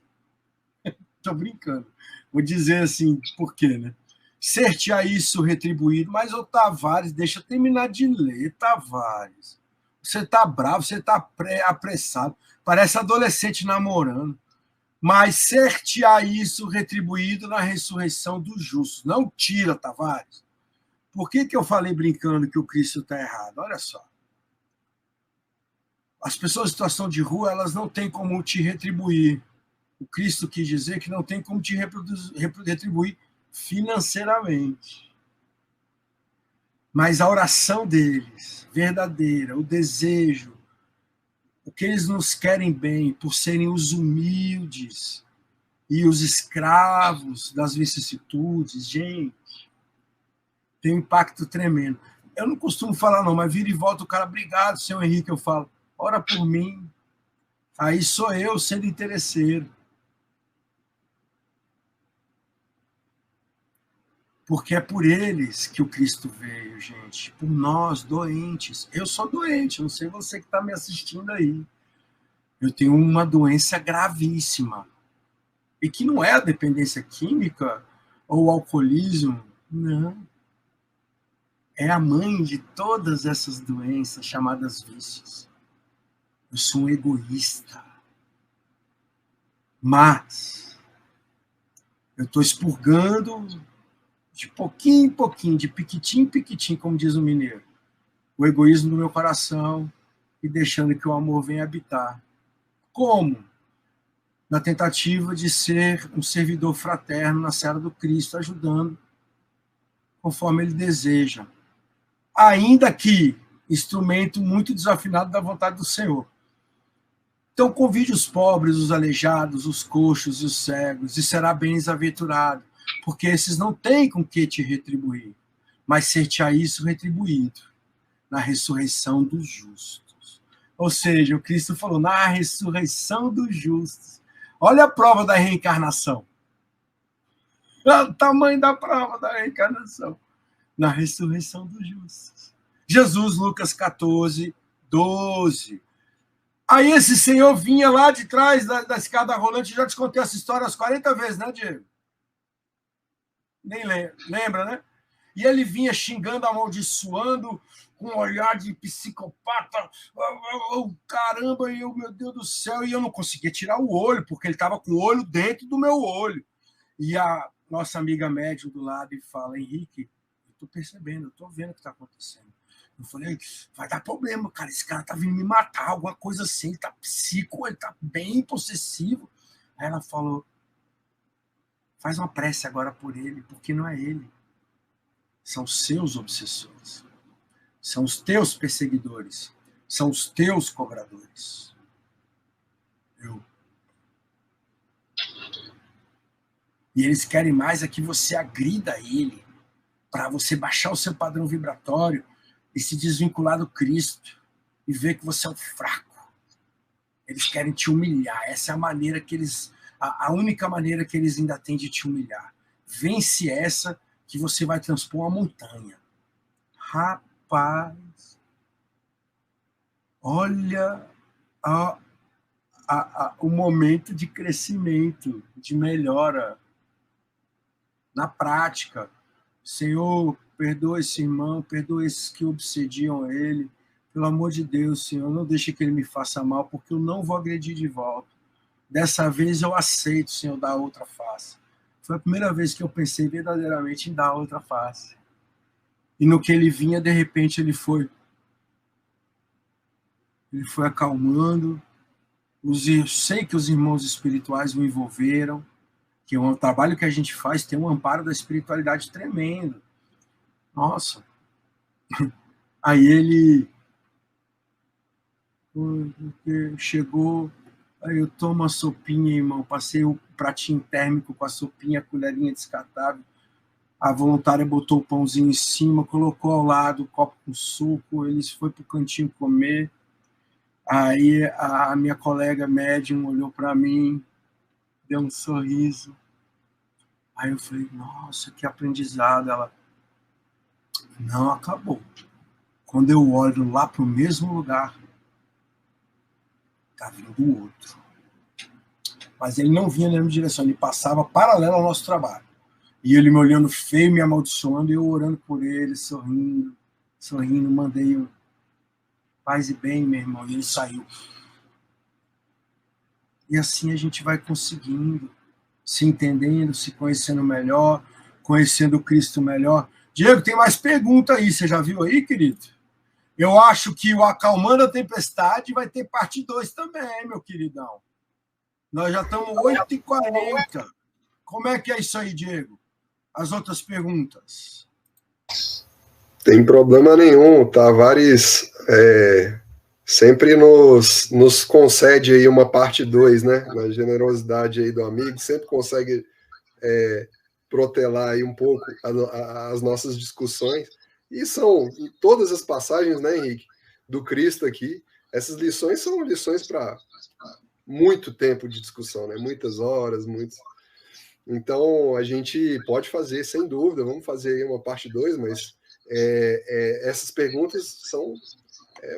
Estou brincando. Vou dizer assim, por quê, né? Ser-te-á isso retribuído, mas, ô Tavares, deixa eu terminar de ler, Tavares. Você está bravo, você está apressado, parece adolescente namorando. Mas ser-te-á isso retribuído na ressurreição dos justos. Não tira, Tavares. Por que eu falei brincando que o Cristo está errado? Olha só. As pessoas em situação de rua, elas não têm como te retribuir. O Cristo quis dizer que não tem como te retribuir financeiramente. Mas a oração deles, verdadeira, o desejo, o que eles nos querem bem, por serem os humildes e os escravos das vicissitudes, gente, tem um impacto tremendo. Eu não costumo falar não, mas vira e volta o cara, obrigado, senhor Henrique, eu falo, ora por mim. Aí sou eu sendo interesseiro. Porque é por eles que o Cristo veio, gente. Por nós, doentes. Eu sou doente, não sei você que está me assistindo aí. Eu tenho uma doença gravíssima. E que não é a dependência química ou o alcoolismo. Não. É a mãe de todas essas doenças chamadas vícios. Eu sou um egoísta. Mas eu estou expurgando de pouquinho em pouquinho, de piquitinho em piquitinho, como diz o mineiro, o egoísmo no meu coração e deixando que o amor venha habitar. Como? Na tentativa de ser um servidor fraterno na seara do Cristo, ajudando conforme ele deseja. Ainda que instrumento muito desafinado da vontade do Senhor. Então convide os pobres, os aleijados, os coxos e os cegos, e será bem-aventurado, porque esses não têm com que te retribuir, mas ser-te-á isso retribuído na ressurreição dos justos. Ou seja, o Cristo falou, na ressurreição dos justos. Olha a prova da reencarnação. Olha o tamanho da prova da reencarnação. Na ressurreição dos justos. Jesus, Lucas 14, 12. Aí esse senhor vinha lá de trás da escada rolante, já te contei essa história umas 40 vezes, né, Diego? Nem lembra, né? E ele vinha xingando, amaldiçoando, com um olhar de psicopata. Caramba, e eu, meu Deus do céu, e eu não conseguia tirar o olho, porque ele estava com o olho dentro do meu olho. E a nossa amiga médium do lado fala: Henrique, eu estou percebendo, eu estou vendo o que está acontecendo. Eu falei: vai dar problema, cara, esse cara tá vindo me matar, alguma coisa assim, ele tá psico, ele tá bem possessivo. Aí ela falou: faz uma prece agora por ele, porque não é ele. São seus obsessores. São os teus perseguidores. São os teus cobradores. E eles querem mais é que você agrida ele, para você baixar o seu padrão vibratório e se desvincular do Cristo e ver que você é um fraco. Eles querem te humilhar. Essa é a maneira que eles... A única maneira que eles ainda têm de te humilhar. Vence essa que você vai transpor uma montanha. Rapaz, olha o momento de crescimento, de melhora na prática. Senhor, perdoa esse irmão, perdoa esses que obsediam ele. Pelo amor de Deus, Senhor, não deixe que ele me faça mal, porque eu não vou agredir de volta. Dessa vez eu aceito, Senhor, dar outra face. Foi a primeira vez que eu pensei verdadeiramente em dar outra face. E no que ele vinha, de repente, ele foi acalmando. Eu sei que os irmãos espirituais o envolveram, que o trabalho que a gente faz tem um amparo da espiritualidade tremendo. Nossa. Aí ele chegou, aí eu tomo a sopinha, irmão, passei o pratinho térmico com a sopinha, a colherinha descartável. A voluntária botou o pãozinho em cima, colocou ao lado o copo com suco, eles foram para o cantinho comer. Aí a minha colega médium olhou para mim, deu um sorriso. Aí eu falei: nossa, que aprendizado. Ela: não acabou. Quando eu olho lá para o mesmo lugar, está vindo o outro. Mas ele não vinha na mesma direção, ele passava paralelo ao nosso trabalho. E ele me olhando feio, me amaldiçoando, e eu orando por ele, sorrindo, mandei um paz e bem, meu irmão, e ele saiu. E assim a gente vai conseguindo, se entendendo, se conhecendo melhor, conhecendo o Cristo melhor. Diego, tem mais pergunta aí, você já viu aí, querido? Eu acho que o Acalmando a Tempestade vai ter parte 2 também, meu queridão. Nós já estamos 8h40. Como é que é isso aí, Diego? As outras perguntas. Tem problema nenhum. O Tavares sempre nos concede aí uma parte 2, né? Na generosidade aí do amigo, sempre consegue protelar aí um pouco as nossas discussões. E são todas as passagens, né, Henrique, do Cristo aqui. Essas lições são lições para muito tempo de discussão, né? Muitas horas, muitos. Então, a gente pode fazer, sem dúvida, vamos fazer aí uma parte 2, mas essas perguntas são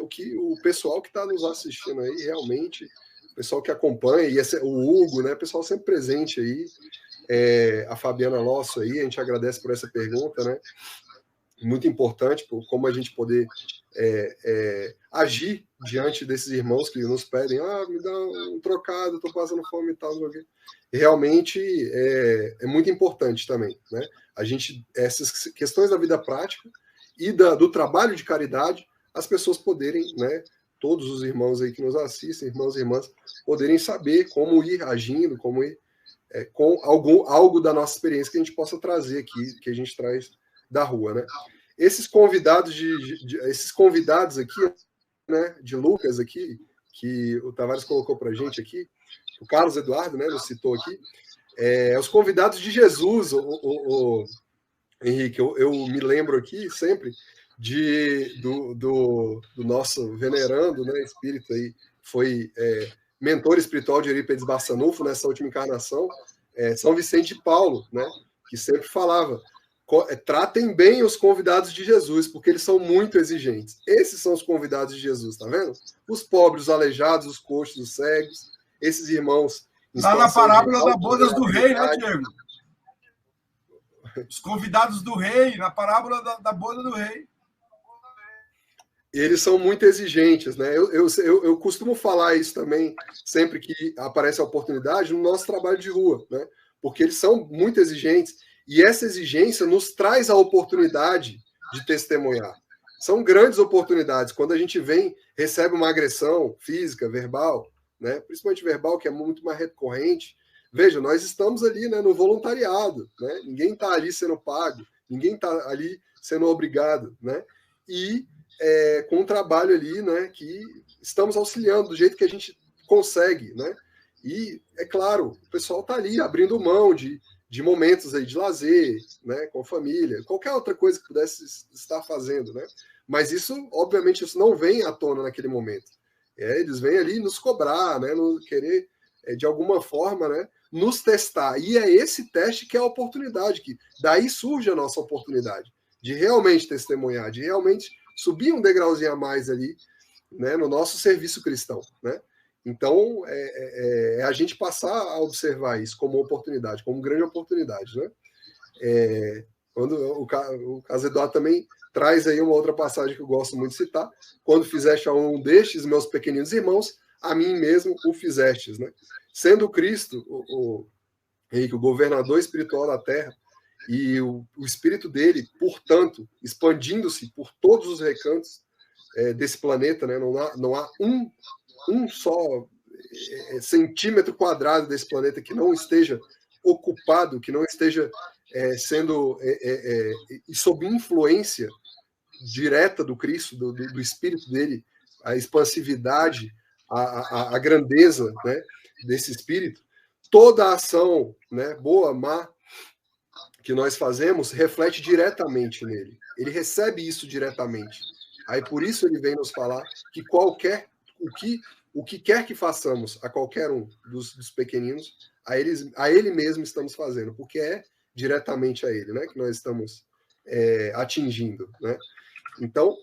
o que o pessoal que está nos assistindo aí, realmente, o pessoal que acompanha, e o Hugo, né, o pessoal sempre presente aí, a Fabiana Losso aí, a gente agradece por essa pergunta, né? Muito importante, por como a gente poder agir diante desses irmãos que nos pedem: me dá um trocado, estou passando fome e tal. E realmente é muito importante também, né? A gente, essas questões da vida prática e do trabalho de caridade, as pessoas poderem, né, todos os irmãos aí que nos assistem, irmãos e irmãs, poderem saber como ir agindo, como ir com algo da nossa experiência que a gente possa trazer aqui, que a gente traz da rua, né? Esses convidados esses convidados aqui, né, de Lucas aqui, que o Tavares colocou para a gente aqui, o Carlos Eduardo, né, nos citou aqui, os convidados de Jesus, Henrique, eu me lembro aqui sempre do nosso venerando, né, espírito aí, foi mentor espiritual de Eurípides Barçanufo nessa última encarnação, São Vicente de Paulo, né, que sempre falava: tratem bem os convidados de Jesus, porque eles são muito exigentes. Esses são os convidados de Jesus, tá vendo? Os pobres, os aleijados, os coxos, os cegos, esses irmãos. Lá na parábola da bodas do rei, né, Diego? Os convidados do rei, na parábola da boda do rei. Eles são muito exigentes, né? Eu costumo falar isso também, sempre que aparece a oportunidade, no nosso trabalho de rua, né? Porque eles são muito exigentes, e essa exigência nos traz a oportunidade de testemunhar. São grandes oportunidades. Quando a gente recebe uma agressão física, verbal, né? Principalmente verbal, que é muito mais recorrente. Veja, nós estamos ali, né, no voluntariado, né? Ninguém está ali sendo pago, ninguém está ali sendo obrigado, né? E com um trabalho ali, né, que estamos auxiliando do jeito que a gente consegue, né? E, é claro, o pessoal está ali abrindo mão de momentos aí de lazer, né, com a família, qualquer outra coisa que pudesse estar fazendo, né? Mas isso, obviamente, isso não vem à tona naquele momento. Eles vêm ali nos cobrar, né, querer, de alguma forma, né, nos testar. E é esse teste que é a oportunidade, que daí surge a nossa oportunidade de realmente testemunhar, de realmente subir um degrauzinho a mais ali, né, no nosso serviço cristão, né? Então, a gente passar a observar isso como oportunidade, como grande oportunidade, né? Quando o caso Eduardo também traz aí uma outra passagem que eu gosto muito de citar: quando fizeste a um destes meus pequeninos irmãos, a mim mesmo o fizestes, né? Sendo Cristo o governador espiritual da Terra, e o espírito dele, portanto, expandindo-se por todos os recantos desse planeta, né? Não há um só centímetro quadrado desse planeta que não esteja ocupado, que não esteja sendo sob influência direta do Cristo, do espírito dele, a expansividade, a grandeza, né, desse espírito. Toda a ação, né, boa, má, que nós fazemos reflete diretamente nele. Ele recebe isso diretamente. Aí por isso ele vem nos falar que o que quer que façamos a qualquer um dos pequeninos, a ele mesmo estamos fazendo, porque é diretamente a ele, né, que nós estamos atingindo, né? Então,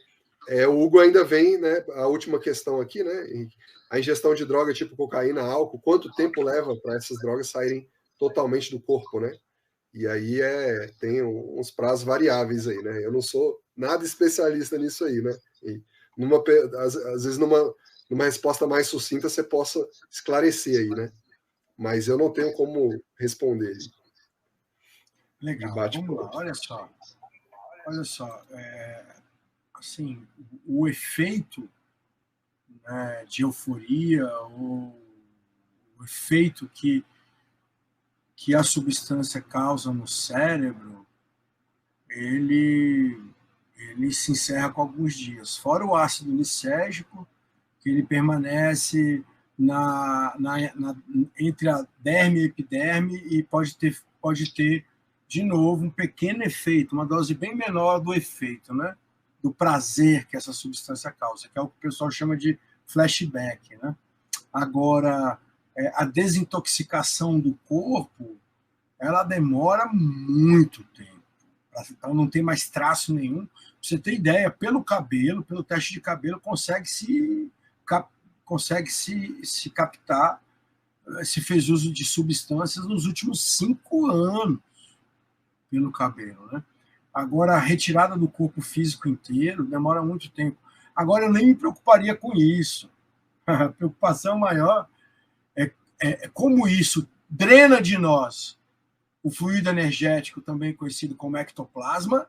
o Hugo ainda vem, né, a última questão aqui, né, a ingestão de droga tipo cocaína, álcool, quanto tempo leva para essas drogas saírem totalmente do corpo, né? E aí tem uns prazos variáveis aí, né? Eu não sou nada especialista nisso aí, né? E às vezes numa resposta mais sucinta você possa esclarecer aí, né? Mas eu não tenho como responder. Legal, vamos lá, olha só, assim, o efeito, né, de euforia, ou o efeito que a substância causa no cérebro, ele se encerra com alguns dias. Fora o ácido lisérgico, que ele permanece entre a derme e a epiderme e pode ter, de novo, um pequeno efeito, uma dose bem menor do efeito, né? Do prazer que essa substância causa, que é o que o pessoal chama de flashback, né? Agora, a desintoxicação do corpo, ela demora muito tempo. Então, não tem mais traço nenhum. Pra você ter ideia, pelo teste de cabelo, consegue se captar, se fez uso de substâncias nos últimos 5 anos pelo cabelo, né? Agora, a retirada do corpo físico inteiro demora muito tempo. Agora, eu nem me preocuparia com isso. A preocupação maior é como isso drena de nós o fluido energético, também conhecido como ectoplasma,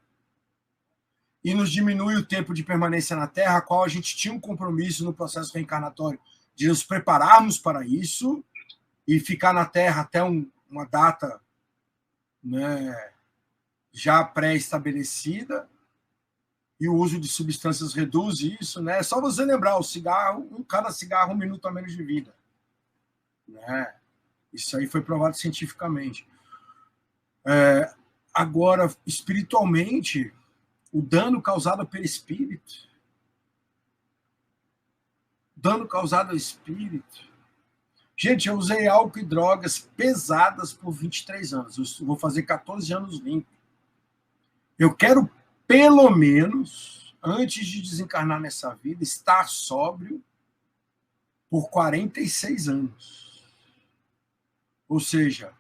e nos diminui o tempo de permanência na Terra, a qual a gente tinha um compromisso no processo reencarnatório de nos prepararmos para isso e ficar na Terra até uma data, né, já pré-estabelecida, e o uso de substâncias reduz isso, né? É só você lembrar, o cigarro, cada cigarro, 1 minuto a menos de vida, né? Isso aí foi provado cientificamente. Agora, espiritualmente, o dano causado ao perispírito, Gente, eu usei álcool e drogas pesadas por 23 anos. Eu vou fazer 14 anos limpo. Eu quero, pelo menos, antes de desencarnar nessa vida, estar sóbrio por 46 anos. Ou seja,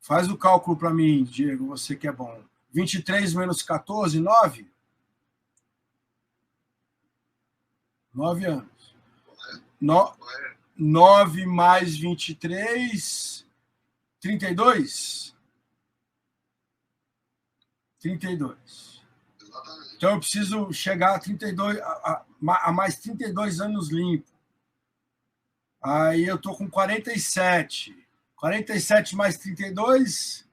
Faz o cálculo para mim, Diego, você que é bom. 23 menos 14, 9? 9 anos. 9 mais 23, 32? 32. Então eu preciso chegar a 32, a mais 32 anos limpo. Aí eu estou com 47. 47 mais 32?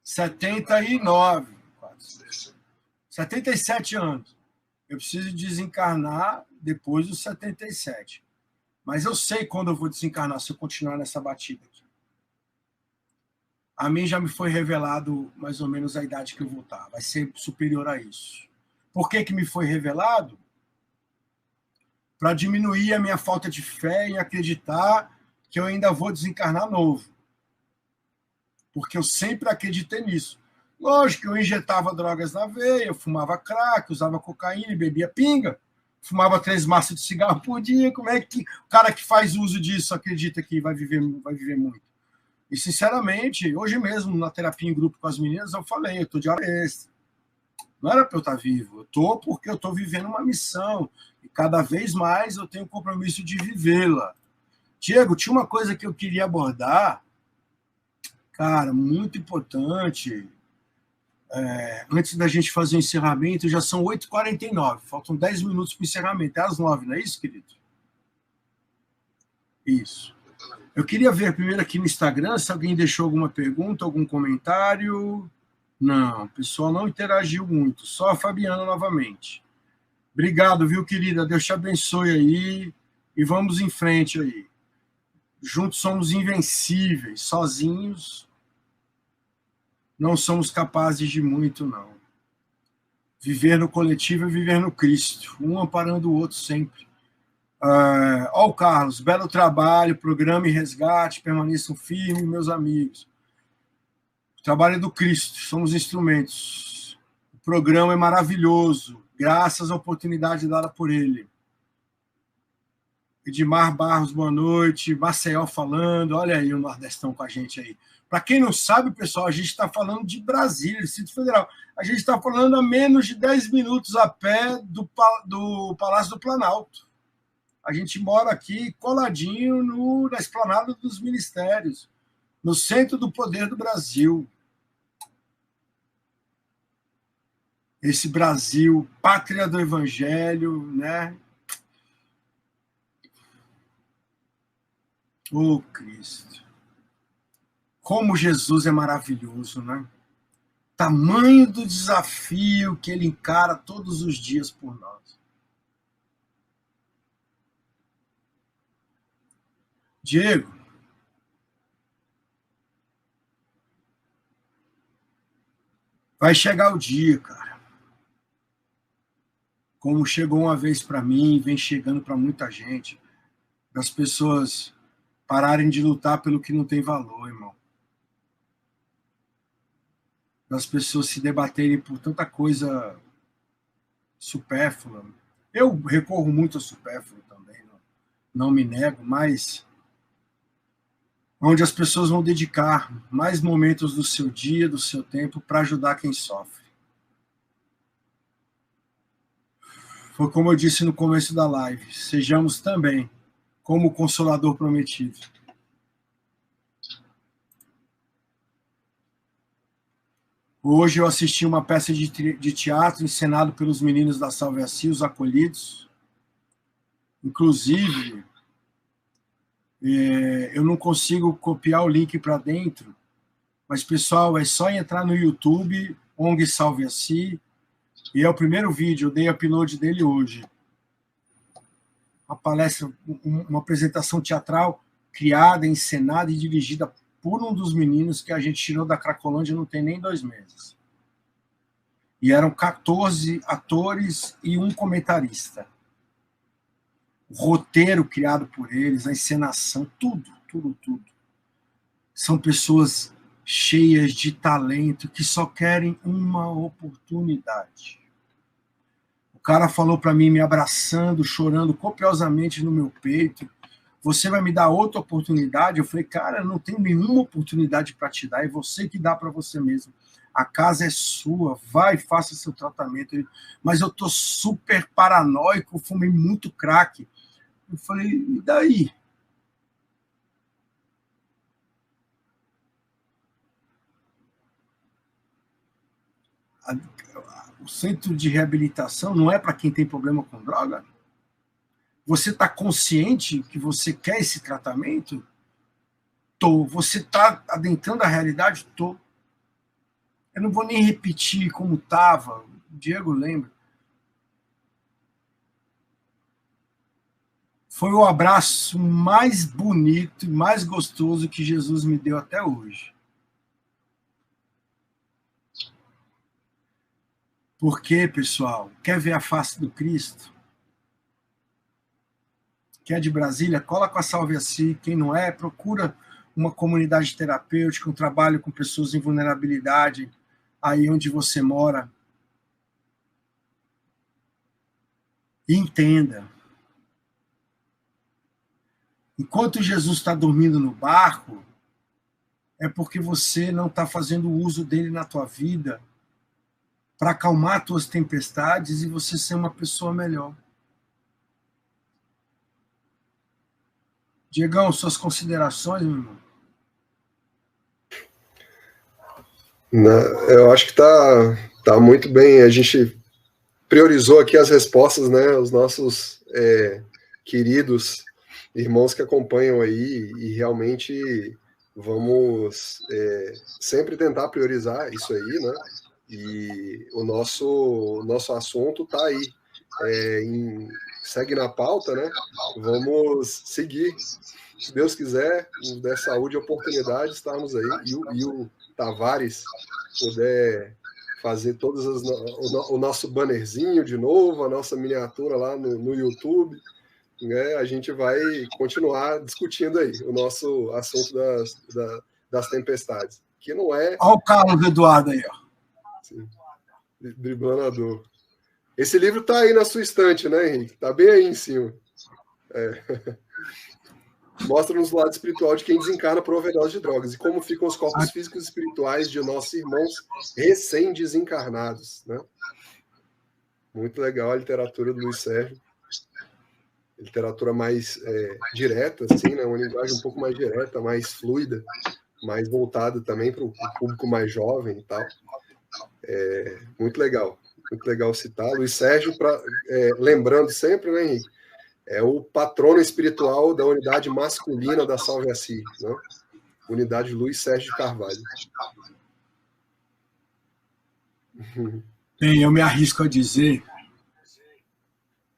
79. 77 anos. Eu preciso desencarnar depois dos 77. Mas eu sei quando eu vou desencarnar, se eu continuar nessa batida aqui. A mim já me foi revelado mais ou menos a idade que eu vou estar. Vai ser superior a isso. Por que me foi revelado? Para diminuir a minha falta de fé em acreditar que eu ainda vou desencarnar novo. Porque eu sempre acreditei nisso. Lógico que eu injetava drogas na veia, eu fumava crack, usava cocaína, bebia pinga, fumava 3 maços de cigarro por dia. Como é que o cara que faz uso disso acredita que vai viver muito? E, sinceramente, hoje mesmo, na terapia em grupo com as meninas, eu falei, eu estou de hora extra. Não era para eu estar vivo, eu estou porque eu estou vivendo uma missão. E cada vez mais eu tenho o compromisso de vivê-la. Diego, tinha uma coisa que eu queria abordar, cara, muito importante. Antes da gente fazer o encerramento, já são 8h49, faltam 10 minutos para o encerramento. É às 9, não é isso, querido? Isso. Eu queria ver primeiro aqui no Instagram se alguém deixou alguma pergunta, algum comentário. Não, o pessoal não interagiu muito, só a Fabiana novamente. Obrigado, viu, querida? Deus te abençoe aí e vamos em frente aí. Juntos somos invencíveis, sozinhos não somos capazes de muito, não. Viver no coletivo é viver no Cristo, um amparando o outro sempre. Ó o Carlos, belo trabalho, programa e resgate, permaneçam firmes, meus amigos. O trabalho é do Cristo, somos instrumentos. O programa é maravilhoso, graças à oportunidade dada por ele. Edmar Barros, boa noite. Maceió falando, olha aí o Nordestão com a gente aí. Para quem não sabe, pessoal, a gente está falando de Brasília, Distrito Federal. A gente está falando a menos de 10 minutos a pé do Palácio do Planalto. A gente mora aqui coladinho na esplanada dos ministérios, no centro do poder do Brasil. Esse Brasil, pátria do Evangelho, né? Oh, Cristo. Como Jesus é maravilhoso, né? Tamanho do desafio que ele encara todos os dias por nós. Diego, vai chegar o dia, cara. Como chegou uma vez para mim, vem chegando para muita gente, das pessoas pararem de lutar pelo que não tem valor, irmão. Das pessoas se debaterem por tanta coisa supérflua. Eu recorro muito ao supérfluo também, não me nego, mas onde as pessoas vão dedicar mais momentos do seu dia, do seu tempo, para ajudar quem sofre. Foi como eu disse no começo da live, sejamos também como o Consolador prometido. Hoje eu assisti uma peça de teatro encenado pelos meninos da Salve Assi, os Acolhidos. Inclusive, eu não consigo copiar o link para dentro, mas, pessoal, é só entrar no YouTube, ONG Salve Assi, e é o primeiro vídeo, eu dei upload dele hoje. Uma palestra, uma apresentação teatral criada, encenada e dirigida por um dos meninos que a gente tirou da Cracolândia não tem nem 2 meses. E eram 14 atores e um comentarista. O roteiro criado por eles, a encenação, tudo. São pessoas cheias de talento que só querem uma oportunidade. O cara falou para mim, me abraçando, chorando copiosamente no meu peito. você vai me dar outra oportunidade? Eu falei, cara, eu não tenho nenhuma oportunidade para te dar, é você que dá para você mesmo. A casa é sua, vai, faça seu tratamento. Mas eu tô super paranoico, fumei muito crack. Eu falei, e daí? O centro de reabilitação não é para quem tem problema com droga? Você está consciente que você quer esse tratamento? Tô. Você está adentrando a realidade? Tô. Eu não vou nem repetir como estava. O Diego lembra. Foi o abraço mais bonito e mais gostoso que Jesus me deu até hoje. Porque, pessoal, quer ver a face do Cristo? Quem é de Brasília, cola com a Salve Assim. Quem não é, procura uma comunidade terapêutica, um trabalho com pessoas em vulnerabilidade, aí onde você mora. E entenda. Enquanto Jesus está dormindo no barco, é porque você não está fazendo uso dele na tua vida para acalmar tuas tempestades e você ser uma pessoa melhor. Diegão, suas considerações, meu irmão? Eu acho que tá muito bem. A gente priorizou aqui as respostas, né? Os nossos queridos irmãos que acompanham aí, e realmente vamos sempre tentar priorizar isso aí, né? E o nosso assunto está aí. Segue na pauta, né? Vamos seguir. Se Deus quiser, nos der saúde e oportunidade, estarmos aí. E o Tavares puder fazer o nosso bannerzinho de novo, a nossa miniatura lá no YouTube, né? A gente vai continuar discutindo aí o nosso assunto das tempestades, que não é... Olha o Carlos Eduardo aí, ó. Sim. Driblando a dor. Esse livro está aí na sua estante, né, Henrique? Está bem aí em cima. Mostra-nos o lado espiritual de quem desencarna por overdose de drogas e como ficam os corpos físicos e espirituais de nossos irmãos recém-desencarnados, né? Muito legal a literatura do Luiz Sérgio. Literatura mais direta, assim, né? Uma linguagem um pouco mais direta, mais fluida, mais voltada também para o público mais jovem e tal. Muito legal citar. Luiz Sérgio, lembrando sempre, né, Henrique, é o patrono espiritual da unidade masculina da Salve Assim, né? Unidade Luiz Sérgio de Carvalho. Bem, eu me arrisco a dizer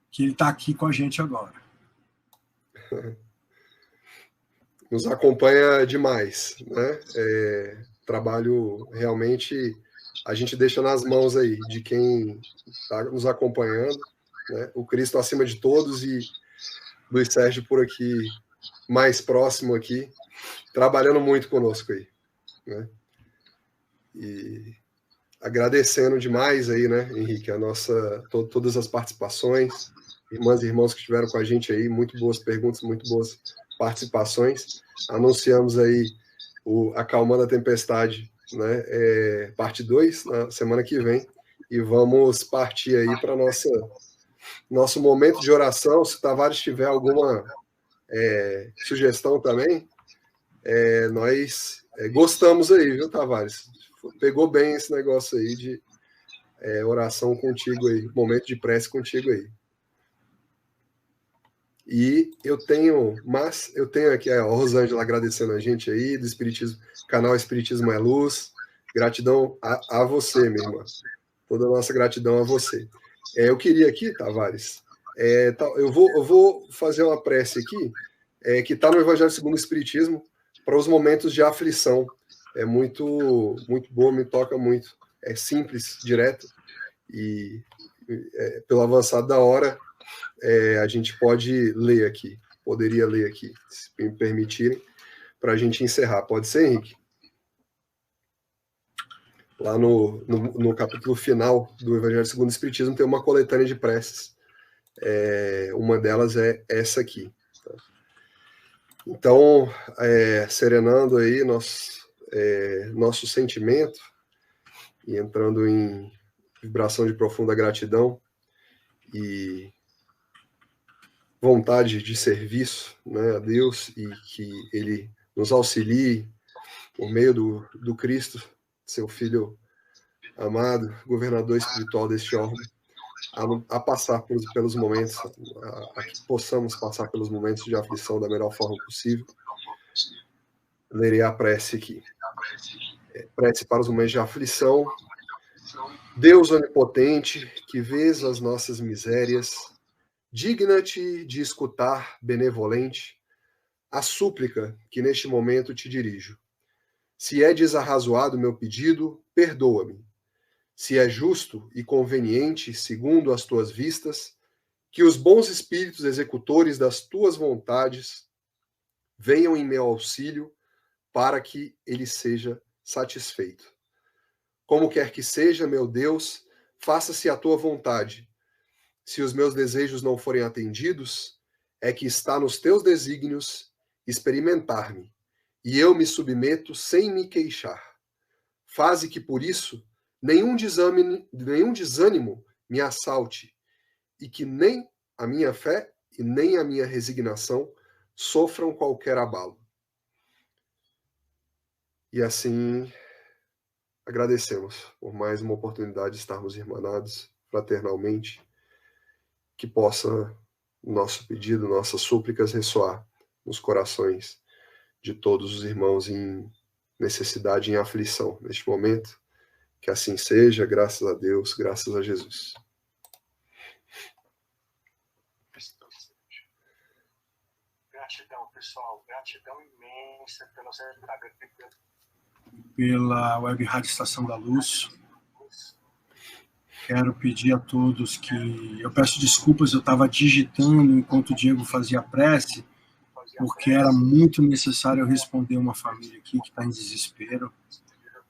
que ele está aqui com a gente agora. Nos acompanha demais, né? Trabalho realmente a gente deixa nas mãos aí de quem está nos acompanhando, né? O Cristo acima de todos e Luiz Sérgio por aqui, mais próximo aqui, trabalhando muito conosco aí, né? E agradecendo demais aí, né, Henrique, todas as participações, irmãs e irmãos que estiveram com a gente aí, muito boas perguntas, muito boas participações. Anunciamos aí o Acalmando a Tempestade, né, parte 2, na semana que vem, e vamos partir aí para nosso momento de oração. Se o Tavares tiver alguma sugestão também, nós gostamos aí, viu, Tavares? Pegou bem esse negócio aí de oração contigo aí, momento de prece contigo aí. E eu tenho aqui a Rosângela agradecendo a gente aí, do Espiritismo, canal Espiritismo é Luz. Gratidão a você, minha irmã. Toda a nossa gratidão a você. Eu queria aqui, Tavares, eu vou fazer uma prece aqui, que está no Evangelho segundo o Espiritismo, para os momentos de aflição. É muito, muito boa, me toca muito. É simples, direto, e pelo avançado da hora, a gente poderia ler aqui, se me permitirem, para a gente encerrar. Pode ser, Henrique? Lá no capítulo final do Evangelho segundo o Espiritismo tem uma coletânea de preces. Uma delas é essa aqui. Tá? Então, serenando aí nosso sentimento e entrando em vibração de profunda gratidão e vontade de serviço, né, a Deus, e que Ele nos auxilie por meio do Cristo, seu Filho amado, governador espiritual deste órgão, a passar pelos momentos, a que possamos passar pelos momentos de aflição da melhor forma possível. Lerei a prece aqui. Prece para os momentos de aflição. Deus onipotente, que vês as nossas misérias, digna-te de escutar, benevolente, a súplica que neste momento te dirijo. Se é desarrazoado meu pedido, perdoa-me. Se é justo e conveniente, segundo as tuas vistas, que os bons espíritos executores das tuas vontades venham em meu auxílio para que ele seja satisfeito. Como quer que seja, meu Deus, faça-se a tua vontade. Se os meus desejos não forem atendidos, é que está nos teus desígnios experimentar-me, e eu me submeto sem me queixar. Faze que, por isso, nenhum desânimo me assalte, e que nem a minha fé e nem a minha resignação sofram qualquer abalo. E assim, agradecemos por mais uma oportunidade de estarmos irmanados fraternalmente, que possa nosso pedido, nossas súplicas ressoar nos corações de todos os irmãos em necessidade, em aflição neste momento. Que assim seja, graças a Deus, graças a Jesus. Gratidão, pessoal. Gratidão imensa pela Web Rádio Estação da Luz. Quero pedir a todos que... Eu peço desculpas, eu estava digitando enquanto o Diego fazia a prece, porque era muito necessário eu responder uma família aqui que está em desespero.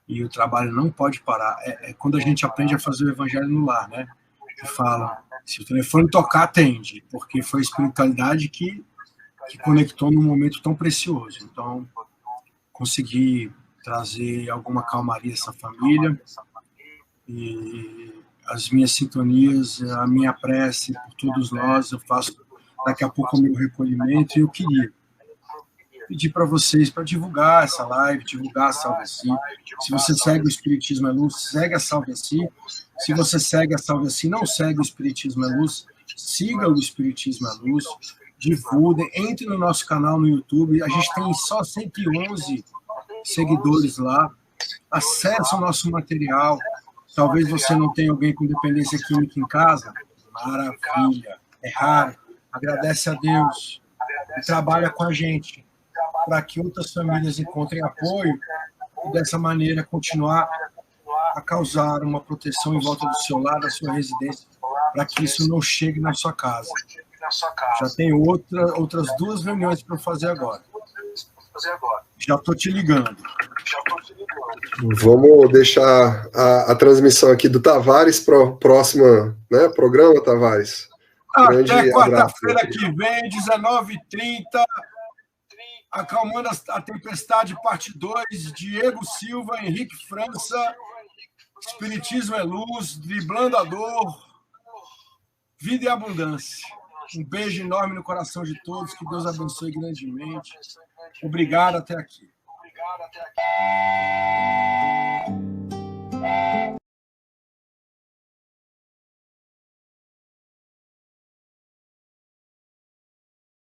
E o trabalho não pode parar. É quando a gente aprende a fazer o evangelho no lar, né? Que fala, se o telefone tocar, atende, porque foi a espiritualidade que conectou num momento tão precioso. Então, consegui trazer alguma calmaria a essa família. E as minhas sintonias, a minha prece por todos nós, eu faço daqui a pouco o meu recolhimento, e eu queria pedir para vocês para divulgar essa live, divulgar a Salve-se. Se você segue o Espiritismo é Luz, segue a Salve-se. Se você segue a Salve-se, não segue o Espiritismo é Luz, siga o Espiritismo é Luz, divulguem, entre no nosso canal no YouTube, a gente tem só 111 seguidores lá, acesse o nosso material. Talvez você não tenha alguém com dependência química em casa, maravilha, é raro, agradece a Deus e trabalha com a gente, para que outras famílias encontrem apoio e, dessa maneira, continuar a causar uma proteção em volta do seu lar, da sua residência, para que isso não chegue na sua casa. Já tenho outras 2 reuniões para fazer agora. Já estou te ligando. Vamos deixar a transmissão aqui do Tavares para o próximo, né, programa, Tavares. Até quarta-feira que vem, 19h30. Acalmando a Tempestade, parte 2, Diego Silva, Henrique França, Espiritismo é Luz, Driblando a Dor, Vida e Abundância. Um beijo enorme no coração de todos, que Deus abençoe grandemente. Obrigado, até aqui.